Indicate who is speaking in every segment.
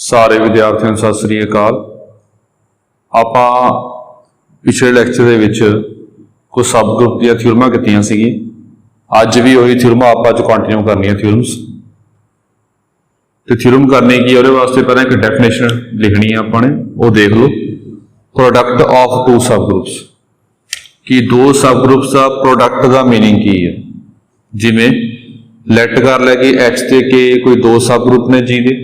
Speaker 1: सारे विद्यार्थियों ਨੂੰ सत श्री अकाल। ਆਪਾਂ पिछले ਲੈਕਚਰ ਦੇ ਵਿੱਚ कुछ सब ग्रुप ਦੀਆਂ ਥਿਊਰਮਾਂ ਕੀਤੀਆਂ ਸੀਗੀਆਂ। ਅੱਜ ਵੀ ਉਹੀ ਥਿਊਰਮਾਂ ਆਪਾਂ ਅੱਜ ਕੰਟੀਨਿਊ ਕਰਨੀਆਂ ਥਿਊਰਮਸ। ਤੇ ਥਿਊਰਮ ਕਰਨੀ ਕੀ ਉਹਦੇ ਵਾਸਤੇ ਪਹਿਲਾਂ ਇੱਕ ਡੈਫੀਨੇਸ਼ਨ ਲਿਖਣੀ ਹੈ ਆਪਾਂ ਨੇ, ਉਹ ਦੇਖ ਲਓ। Product of two sub groups कि दो सब ग्रुप्स का प्रोडक्ट का मीनिंग की है। जिमें लैट कर लिया कि एच ते के कोई दो सब ग्रुप ने जी दे,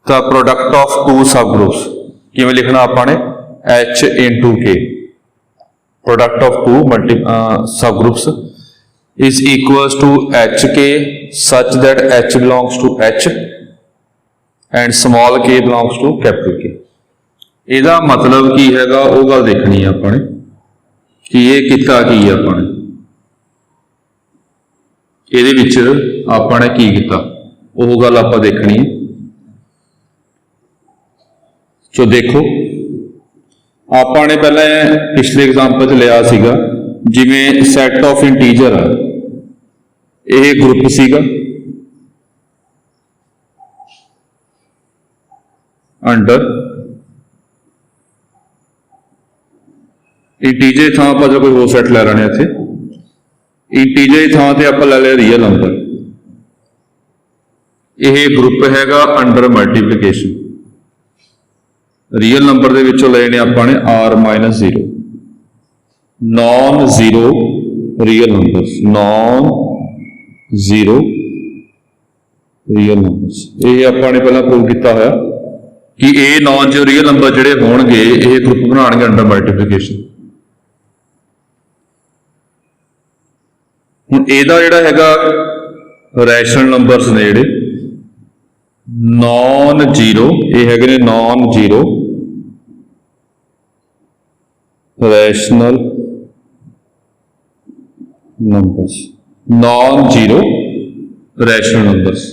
Speaker 1: तो product of two sub groups किवें लिखना आपने H into K. Product of two sub groups is equals to H K such that H belongs to H and small K belongs to capital K. ਇਹਦਾ मतलब की हैगा वो गल देखनी है अपने कि ये किता की है अपने ਇਹਦੇ ਵਿੱਚ ਆਪਾਂ ਨੇ ਕੀ ਕੀਤਾ ਉਹ ਗੱਲ ਆਪਾਂ ਦੇਖਣੀ है। ਸੋ ਦੇਖੋ ਆਪਾਂ ਨੇ ਪਹਿਲਾਂ ਪਿਛਲੇ ਐਗਜ਼ਾਮਪਲ 'ਚ ਲਿਆ ਸੀਗਾ ਜਿਵੇਂ ਸੈਟ ਆਫ ਇੰਟੀਜਰ ਆ, ਇਹ ਗਰੁੱਪ ਸੀਗਾ ਅੰਡਰ इंटीजर थां पर जो कोई हो सैट लै लेने इत्थे इंटीजर थां ते आपां लै लिया रियल नंबर। यह ग्रुप हैगा अंडर मल्टीप्लीकेशन। रियल नंबर दे विचों लेने आपां ने R minus zero, non zero real numbers, non zero real numbers. ये आपां ने पहला प्रूव किया होया कि ये नॉन जीरो रियल नंबर जिहड़े होणगे ये ग्रुप बनाउणगे अंडर मल्टीप्लीकेशन। ਹੁਣ ਇਹਦਾ ਜਿਹੜਾ ਹੈਗਾ ਰੈਸ਼ਨਲ ਨੰਬਰਸ ਨੇ ਜਿਹੜੇ ਨॉन जीरो, ਇਹ ਹੈਗੇ ਨੇ non zero rational numbers, non zero rational numbers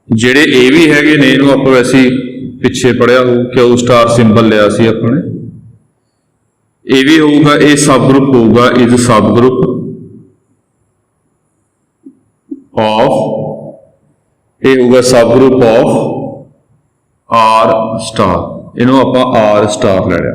Speaker 1: ਜਿਹੜੇ ਇਹ ਵੀ ਹੈਗੇ ਨੇ। ਇਹਨੂੰ ਆਪਾਂ ਵੈਸੇ ਪਿੱਛੇ ਪੜਿਆ ਹੋ ਕਿਉ ਸਟਾਰ ਸਿੰਬਲ ਲਿਆ ਸੀ ਆਪਣੇ। ਇਹ ਵੀ ਹੋਊਗਾ, ਇਹ ਸਬ ਗਰੁੱਪ ਹੋਊਗਾ, ਇਜ਼ ਸਬ ਗਰੁੱਪ ऑफ, ये होगा सब ग्रुप ऑफ आर स्टार। इन्हों आपां आर स्टार ले लिया।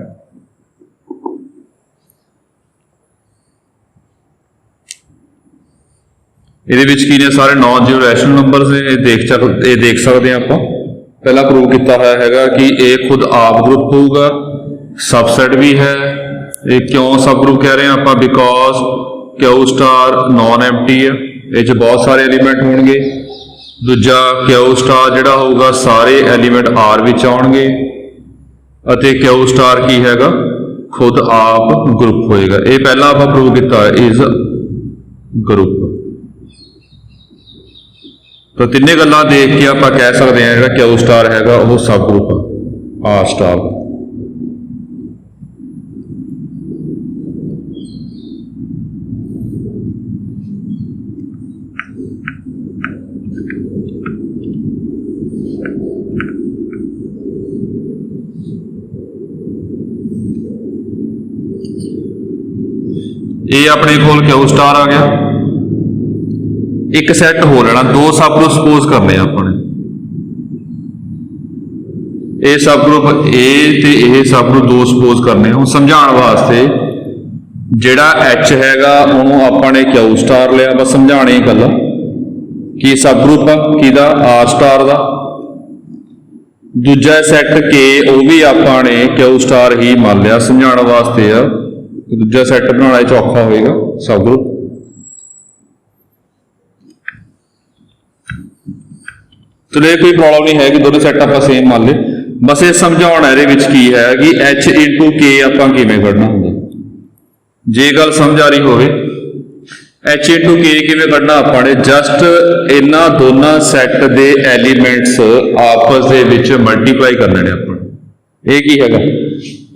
Speaker 1: ये की ने सारे नॉन जीरो रैशनल नंबर ने देख सकते हैं। आप पहला प्रूव किया होया हैगा कि ये खुद आप ग्रुप होगा, सबसेट भी है। ये क्यों सब ग्रुप कह रहे हैं आप, because Q star non empty है, ये बहुत सारे एलीमेंट होंगे। दूजा क्यू स्टार जिहड़ा होगा सारे एलीमेंट आर विच आउणगे अते क्यू स्टार की हैगा खुद आप ग्रुप होएगा। ये पहला आप प्रूव किया इज ग्रुप। तो तिन्ने गल्लां देख के आप कह सकते हैं जिहड़ा क्यू स्टार हैगा वो सब ग्रुप आर स्टार। ये अपने कोल क्यू स्टार आ गया। एक सैट हो लेना, दो सब ग्रुप सपोज करने अपने। ये सब ग्रुप ए ते ये सब ग्रुप दो सपोज करने। हुण समझाने वास्ते जिहड़ा एच हैगा उहनूं आपां ने क्यू स्टार लिया, बस समझाने ही गल कि सब ग्रुप किहदा आर स्टार दा। दूजा सैट के वो भी आपां ने क्यू स्टार ही मान लिया, समझाने वास्ते आ। दूजा सैट बनाना औखा होएगा सब ग्रुप। तो ये कोई प्रॉब्लम नहीं है कि दोनों सैट आप सेम मान ले। बस ये समझाना ये की है कि एच इंटू के आप किवें कढ़ना होंगे। जे गल समझ आ रही होवे एच इंटू के किवें कढ़ना आपने जस्ट इन्हां दोनों सैट दे एलीमेंट्स आपस दे विच मल्टीप्लाई करने ने अपने। ये की हैगा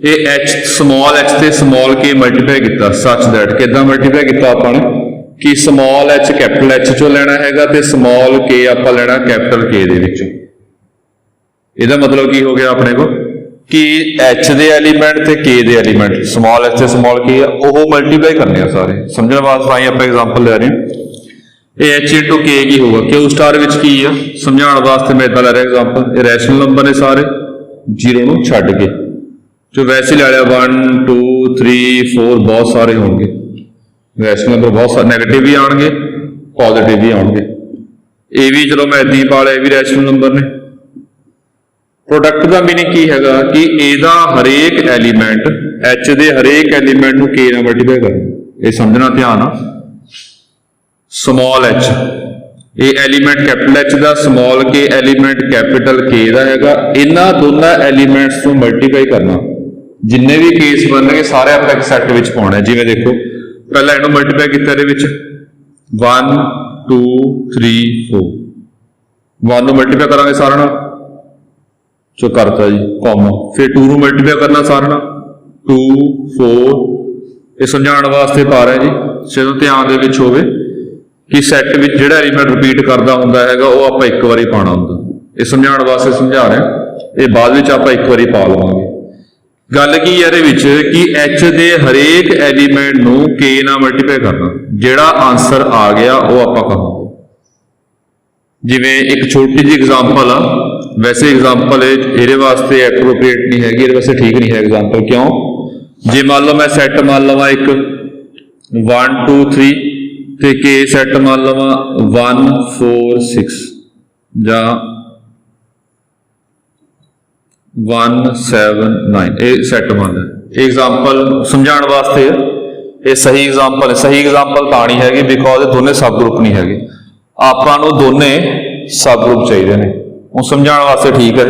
Speaker 1: ये एच स्मॉल एच से स्मॉल के मल्टीप्लाई किया सच दैट कितना मल्टीप्लाई किया आपने कि स्मॉल एच कैपिटल एच चो लेना हैगा ते स्मॉल के आप लेना कैपिटल के दे विचों। इहदा मतलब की हो गया अपने को कि एच दे एलीमेंट ते के दे एलीमेंट स्मॉल एच से स्मॉल के वो मल्टीप्लाई करने सारे। समझने वास्ते आई आप एग्जाम्पल ले रहे हैं ਇਹ h इंटू k ਕੀ ਹੋਊਗਾ q ਸਟਾਰ ਵਿੱਚ ਕੀ ਆ ਸਮਝਾਉਣ ਵਾਸਤੇ ਮੈਂ ਇਦਾਂ ਲੈ ਰਿਹਾ ਐਗਜ਼ਾਮਪਲ ਇਹ ਰੈਸ਼ਨਲ ਨੰਬਰ ਨੇ ਸਾਰੇ 0 ਨੂੰ ਛੱਡ ਕੇ ਜੋ ਵੈਸੇ ਲੈ ਲਿਆ 1 2 3 4 ਬਹੁਤ ਸਾਰੇ ਹੋਣਗੇ ਰੈਸ਼ਨਲ ਨੰਬਰ ਬਹੁਤ ਸਾਰੇ ਨੈਗੇਟਿਵ ਵੀ ਆਉਣਗੇ ਪੋਜ਼ਿਟਿਵ ਵੀ ਆਉਣਗੇ ਇਹ ਵੀ ਚਲੋ ਮੈਂ ਏਦਾਂ ਹੀ ਪਾ ਲਿਆ ਇਹ ਵੀ ਰੈਸ਼ਨਲ ਨੰਬਰ ਨੇ ਪ੍ਰੋਡਕਟ ਦਾ ਮੀਨਿੰਗ ਕੀ ਹੈਗਾ ਕਿ ਇਹਦਾ ਹਰੇਕ ਐਲੀਮੈਂਟ h ਦੇ ਹਰੇਕ ਐਲੀਮੈਂਟ ਨੂੰ k ਨਾਲ ਮਲਟੀਪਲਾਈ ਕਰਨਾ ਇਹ ਸਮਝਣਾ ਧਿਆਨ ਆ ਸਮਾਲ h ਇਹ ਐਲੀਮੈਂਟ ਕੈਪੀਟਲ H ਦਾ small k element capital K ਦਾ ਹੈਗਾ ਇਹਨਾਂ ਦੋਨਾਂ ਐਲੀਮੈਂਟਸ ਨੂੰ ਮਲਟੀਪਲਾਈ ਕਰਨਾ ਜਿੰਨੇ ਵੀ ਕੇਸ ਬਣਨਗੇ ਸਾਰੇ ਆਪਾਂ ਇੱਕ ਸੈੱਟ ਵਿੱਚ ਪਾਉਣਾ ਜਿਵੇਂ ਦੇਖੋ ਪਹਿਲਾਂ ਇਹਨੂੰ ਮਲਟੀਪਲਾਈ ਕੀਤਾ ਇਹਦੇ ਵਿੱਚ 1 2 3 4 1 ਨੂੰ ਮਲਟੀਪਲਾਈ ਕਰਾਂਗੇ ਸਾਰਿਆਂ ਨਾਲ ਜੋ ਕਰਤਾ ਜੀ ਕਾਮਾ ਫਿਰ 2 ਨੂੰ ਮਲਟੀਪਲਾਈ ਕਰਨਾ ਸਾਰਿਆਂ ਨਾਲ 2 4 ਇਹ ਸਮਝਾਉਣ ਵਾਸਤੇ ਪਾ ਰਿਹਾ ਜੀ ਜਦੋਂ ਧਿਆਨ ਦੇ ਵਿੱਚ ਹੋਵੇ ਕਿ ਸੈੱਟ ਵਿੱਚ ਜਿਹੜਾ ਐਲੀਮੈਂਟ ਰਿਪੀਟ ਕਰਦਾ ਹੁੰਦਾ ਹੈਗਾ ਉਹ ਆਪਾਂ ਇੱਕ ਵਾਰੀ ਪਾਉਣਾ ਹੁੰਦਾ ਇਹ ਸਮਝਾਉਣ ਵਾਸਤੇ ਸਮਝਾ ਰਿਹਾ ਇਹ ਬਾਅਦ ਵਿੱਚ ਆਪਾਂ ਇੱਕ ਵਾਰੀ ਪਾ ਲਵਾਂਗੇ ਗੱਲ ਕੀ ਹੈ ਇਹਦੇ ਵਿੱਚ ਕਿ h ਦੇ ਹਰੇਕ ਐਲੀਮੈਂਟ ਨੂੰ k ਨਾਲ ਮਲਟੀਪਲਾਈ ਕਰਨਾ ਜਿਹੜਾ ਆਨਸਰ ਆ ਗਿਆ ਉਹ ਆਪਾਂ ਕਹਾਂਗੇ ਜਿਵੇਂ ਇੱਕ ਛੋਟੀ ਜਿਹੀ ਐਗਜ਼ਾਮਪਲ ਆ ਵੈਸੇ ਐਗਜ਼ਾਮਪਲ ਇਹਦੇ ਵਾਸਤੇ ਐਪਰੋਪ੍ਰੀਏਟ ਨਹੀਂ ਹੈਗੀ ਇਹਦੇ ਵਾਸਤੇ ਠੀਕ ਨਹੀਂ ਹੈ ਐਗਜ਼ਾਮਪਲ ਕਿਉਂ ਜੇ ਮੰਨ ਲਓ ਮੈਂ ਸੈੱਟ ਮੰਨ ਲਵਾਂ ਇੱਕ 1 2 3 ਤੇ k ਸੈੱਟ ਮੰਨ ਲਵਾਂ 1 4 6 ਜਾਂ 1 7 9 ਇਹ ਸੈੱਟ ਮੰਨ ਇਹ ਐਗਜ਼ਾਮਪਲ ਸਮਝਾਉਣ ਵਾਸਤੇ ਇਹ ਸਹੀ ਐਗਜ਼ਾਮਪਲ ਹੈ ਸਹੀ ਐਗਜ਼ਾਮਪਲ ਤਾਂ ਨਹੀਂ ਹੈਗੀ ਬਿਕੋਜ਼ ਇਹ ਦੋਨੇ ਸਬ ਗਰੁੱਪ ਨਹੀਂ ਹੈਗੇ ਆਪਾਂ ਨੂੰ ਦੋਨੇ ਸਬ ਗਰੁੱਪ ਚਾਹੀਦੇ ਨੇ ਉਹ ਸਮਝਾਉਣ ਵਾਸਤੇ ਠੀਕ ਹੈ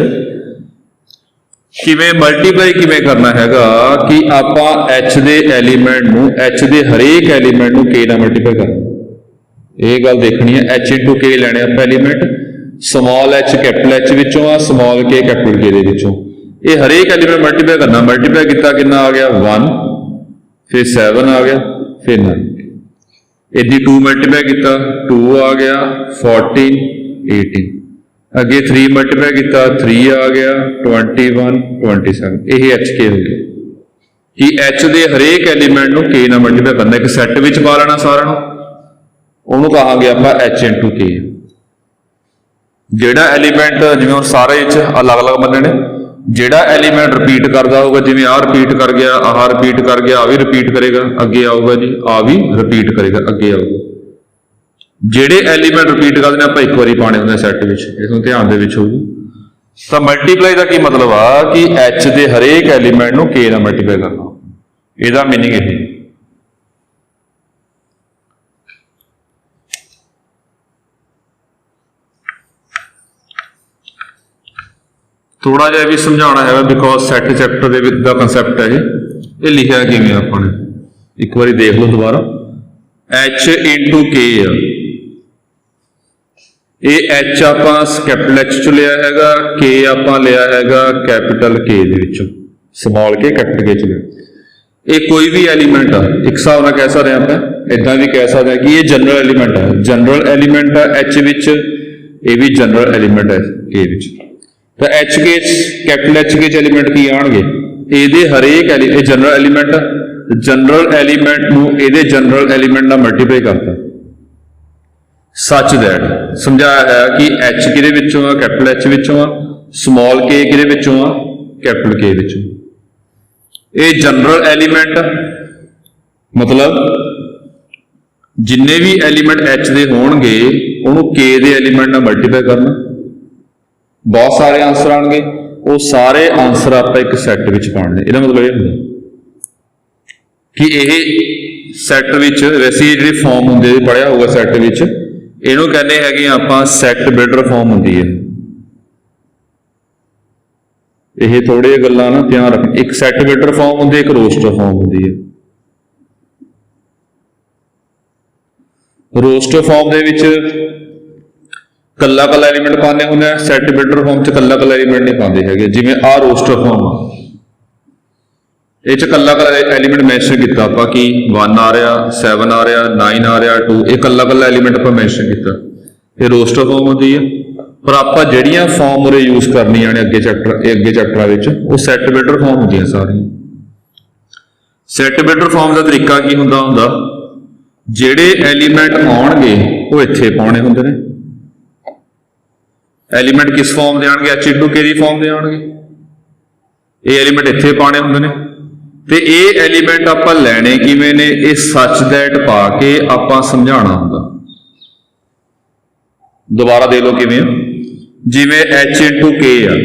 Speaker 1: ਕਿਵੇਂ ਮਲਟੀਪਲਾਈ ਕਿਵੇਂ ਕਰਨਾ ਹੈਗਾ ਕਿ ਆਪਾਂ h ਦੇ ਐਲੀਮੈਂਟ ਨੂੰ h ਦੇ ਹਰੇਕ ਐਲੀਮੈਂਟ ਨੂੰ k ਨਾਲ ਮਲਟੀਪਲਾਈ ਕਰਨਾ ਇਹ ਗੱਲ ਦੇਖਣੀ ਹੈ h into k ਲੈਣੇ ਆਪਾਂ element small h capital H ਵਿੱਚੋਂ ਆ ਸਮਾਲ k ਕੈਪੀਟਲ K ਦੇ ਵਿੱਚੋਂ ਇਹ ਹਰੇਕ ਐਲੀਮੈਂਟ ਮਲਟੀਪਲਾਈ ਕਰਨਾ ਮਲਟੀਪਲਾਈ ਕੀਤਾ ਕਿੰਨਾ ਆ ਗਿਆ 1 ਫਿਰ 7 ਆ ਗਿਆ ਫਿਰ 9 ਇਹਦੀ 2 ਮਲਟੀਪਲਾਈ ਕੀਤਾ 2 ਆ ਗਿਆ 14 18 ਅੱਗੇ 3 ਮਲਟੀਪਲਾਈ ਕੀਤਾ 3 ਆ ਗਿਆ 21 27 ਇਹ HK ਹੋ ਗਿਆ ਕਿ H ਦੇ ਹਰੇਕ ਐਲੀਮੈਂਟ ਨੂੰ K ਨਾਲ ਮਲਟੀਪਲਾਈ ਕਰਨਾ ਇੱਕ ਸੈੱਟ ਵਿੱਚ ਪਾ ਲੈਣਾ ਸਾਰਿਆਂ ਨੂੰ ਉਹਨੂੰ ਕਹਾਂਗੇ ਆਪਾਂ h into k ਜਿਹੜਾ ਐਲੀਮੈਂਟ ਜਿਵੇਂ ਹੁਣ ਸਾਰੇ ਵਿੱਚ ਅਲੱਗ-ਅਲੱਗ ਬੰਨੇ ਨੇ ਜਿਹੜਾ ਐਲੀਮੈਂਟ ਰਿਪੀਟ ਕਰਦਾ ਹੋਊਗਾ ਜਿਵੇਂ ਆਹ ਰਿਪੀਟ ਕਰ ਗਿਆ ਆਹ ਰਿਪੀਟ ਕਰ ਗਿਆ ਆ ਵੀ ਰਿਪੀਟ ਕਰੇਗਾ ਅੱਗੇ ਆਊਗਾ ਜੀ ਆ ਵੀ ਰਿਪੀਟ ਕਰੇਗਾ ਅੱਗੇ ਆਊਗਾ ਜਿਹੜੇ ਐਲੀਮੈਂਟ ਰਿਪੀਟ ਕਰਦੇ ਨੇ ਆਪਾਂ ਇੱਕ ਵਾਰੀ ਪਾਣੇ ਹੁੰਦੇ ਸੈੱਟ ਵਿੱਚ ਇਸ ਨੂੰ ਧਿਆਨ ਦੇ ਵਿੱਚ ਹੋਊ ਤਾਂ ਮਲਟੀਪਲਾਈ ਦਾ ਕੀ ਮਤਲਬ ਆ ਕਿ h ਦੇ ਹਰੇਕ ਐਲੀਮੈਂਟ ਨੂੰ k ਨਾਲ ਮਲਟੀਪਲਾਈ ਕਰਨਾ ਇਹਦਾ ਮੀਨਿੰਗ ਇਹ ਥੋੜਾ ਜਿਹਾ ਵੀ ਸਮਝਾਉਣਾ ਹੈਗਾ ਬਿਕੋਜ਼ ਸੈੱਟ ਚੈਪਟਰ ਦੇ ਵਿੱਚ ਦਾ ਕਨਸੈਪਟ ਹੈ ਇਹ ਲਿਖਿਆ ਕਿਵੇਂ ਆਪਾਂ ਨੇ ਇੱਕ ਵਾਰੀ ਦੇਖ ਲਓ ਦੁਬਾਰਾ h into k ਆ ਇਹ h ਆਪਾਂ ਕੈਪੀਟਲ H ਚ ਲਿਆ ਹੈਗਾ k ਆਪਾਂ ਲਿਆ ਹੈਗਾ ਕੈਪੀਟਲ K ਦੇ ਵਿੱਚੋਂ ਸਮਾਲ k ਕੈਪੀਟਲ K ਚ ਲਿਆ ਇਹ ਕੋਈ ਵੀ ਐਲੀਮੈਂਟ ਆ ਇੱਕ ਹਿਸਾਬ ਨਾਲ ਕਹਿ ਸਕਦੇ ਆਪਾਂ ਇਦਾਂ ਵੀ ਕਹਿ ਸਕਦੇ ਆ ਕਿ ਇਹ ਜਨਰਲ ਐਲੀਮੈਂਟ ਹੈ ਜਨਰਲ ਐਲੀਮੈਂਟ ਆ h ਵਿੱਚ ਇਹ ਵੀ ਜਨਰਲ ਐਲੀਮੈਂਟ ਹੈ k ਵਿੱਚ ਤਾਂ h ਕੇ ਕੈਪੀਟਲ H ਕੇ ਐਲੀਮੈਂਟ ਕੀ ਆਣਗੇ ਇਹਦੇ ਹਰੇਕ ਇਹ ਜਨਰਲ ਐਲੀਮੈਂਟ ਨੂੰ ਇਹਦੇ ਜਨਰਲ ਐਲੀਮੈਂਟ ਨਾਲ ਮਲਟੀਪਲਾਈ ਕਰਤਾ ਸੱਚ ਦੈਟ ਸਮਝਾਇਆ ਹੈ ਕਿ h ਕਿਹਦੇ ਵਿੱਚੋਂ ਆ ਕੈਪੀਟਲ H ਵਿੱਚੋਂ ਆ ਸਮਾਲ k ਕਿਹਦੇ ਵਿੱਚੋਂ ਆ ਕੈਪੀਟਲ K ਵਿੱਚੋਂ ਇਹ ਜਨਰਲ ਐਲੀਮੈਂਟ ਮਤਲਬ ਜਿੰਨੇ ਵੀ ਐਲੀਮੈਂਟ h ਦੇ ਹੋਣਗੇ ਉਹਨੂੰ k ਦੇ ਐਲੀਮੈਂਟ ਨਾਲ ਮਲਟੀਪਲਾਈ ਕਰਨਾ ਬਹੁਤ ਸਾਰੇ ਆਨਸਰ ਆਣਗੇ ਉਹ ਸਾਰੇ ਆਨਸਰ ਆਪਾਂ ਇੱਕ ਸੈੱਟ ਵਿੱਚ ਪਾਉਣੇ ਇਹਦਾ ਮਤਲਬ ਇਹ ਹੁੰਦਾ ਕਿ ਇਹ ਸੈੱਟ ਵਿੱਚ ਵੈਸੇ ਜਿਹੜੀ ਫਾਰਮ ਹੁੰਦੀ ਹੈ ਪੜਿਆ ਹੋਊਗਾ ਸੈੱਟ ਵਿੱਚ ਇਹਨੂੰ ਕਹਿੰਦੇ ਹੈਗੇ ਆਪਾਂ ਸੈੱਟ ਬਿਲਡਰ ਫਾਰਮ ਹੁੰਦੀ ਹੈ ਇਹ ਥੋੜੇ ਗੱਲਾਂ ਨਾ ਧਿਆਨ ਰੱਖ ਇੱਕ ਸੈੱਟ ਬਿਲਡਰ ਫਾਰਮ ਹੁੰਦੀ ਇੱਕ ਰੋਸਟਰ ਫਾਰਮ ਹੁੰਦੀ ਹੈ ਰੋਸਟਰ ਫਾਰਮ ਦੇ ਵਿੱਚ ਕੱਲਾ ਐਲੀਮੈਂਟ ਪਾਉਂਦੇ ਹੁੰਦੇ ਆ ਸੈੱਟ ਬਿਲਡਰ ਫਾਰਮ ਚ ਕੱਲਾ ਐਲੀਮੈਂਟ ਨਹੀਂ ਪਾਉਂਦੇ ਹੈਗੇ ਜਿਵੇਂ ਆਹ ਰੋਸਟਰ ਫਾਰਮ ਆ ਇਹ ਚ ਕੱਲਾ ਐਲੀਮੈਂਟ ਮੈਂਸ਼ਨ ਕੀਤਾ ਆਪਾਂ ਕਿ 1 ਆ ਰਿਹਾ 7 ਆ ਰਿਹਾ 9 ਆ ਰਿਹਾ 2 ਇਹ ਕੱਲਾ ਐਲੀਮੈਂਟ ਆਪਾਂ ਮੈਂਸ਼ਨ ਕੀਤਾ ਇਹ ਰੋਸਟਰ ਫਾਰਮ ਹੁੰਦੀ ਹੈ ਪਰ ਆਪਾਂ ਜਿਹੜੀਆਂ ਫਾਰਮ ਉਰੇ ਯੂਜ਼ ਕਰਨੀਆਂ ਨੇ ਅੱਗੇ ਚੈਪਟਰਾਂ ਵਿੱਚ ਉਹ ਸੈੱਟ ਬਿਲਡਰ ਫਾਰਮ ਹੁੰਦੀਆਂ ਸਾਰੀਆਂ ਸੈੱਟ ਬਿਲਡਰ ਫਾਰਮ ਦਾ ਤਰੀਕਾ ਕੀ ਹੁੰਦਾ ਜਿਹੜੇ ਐਲੀਮੈਂਟ ਆਉਣਗੇ ਉਹ ਇੱਥੇ ਪਾਉਣੇ ਹੁੰਦੇ ਨੇ। ਐਲੀਮੈਂਟ ਕਿਸ ਫਾਰਮ ਦੇ ਆਉਣਗੇ? H/K ਦੀ ਫਾਰਮ ਦੇ ਆਉਣਗੇ। ਇਹ ਐਲੀਮੈਂਟ ਇੱਥੇ ਪਾਉਣੇ ਹੁੰਦੇ ਨੇ ਤੇ ਇਹ ਐਲੀਮੈਂਟ ਆਪਾਂ ਲੈਣੇ ਕਿਵੇਂ ਨੇ? ਇਹ ਸੱਚ ਦੈਟ ਪਾ ਕੇ ਆਪਾਂ ਸਮਝਾਉਣਾ ਹੁੰਦਾ। ਦੁਬਾਰਾ ਦੇ ਲਓ ਕਿਵੇਂ, ਜਿਵੇਂ H/K ਆ,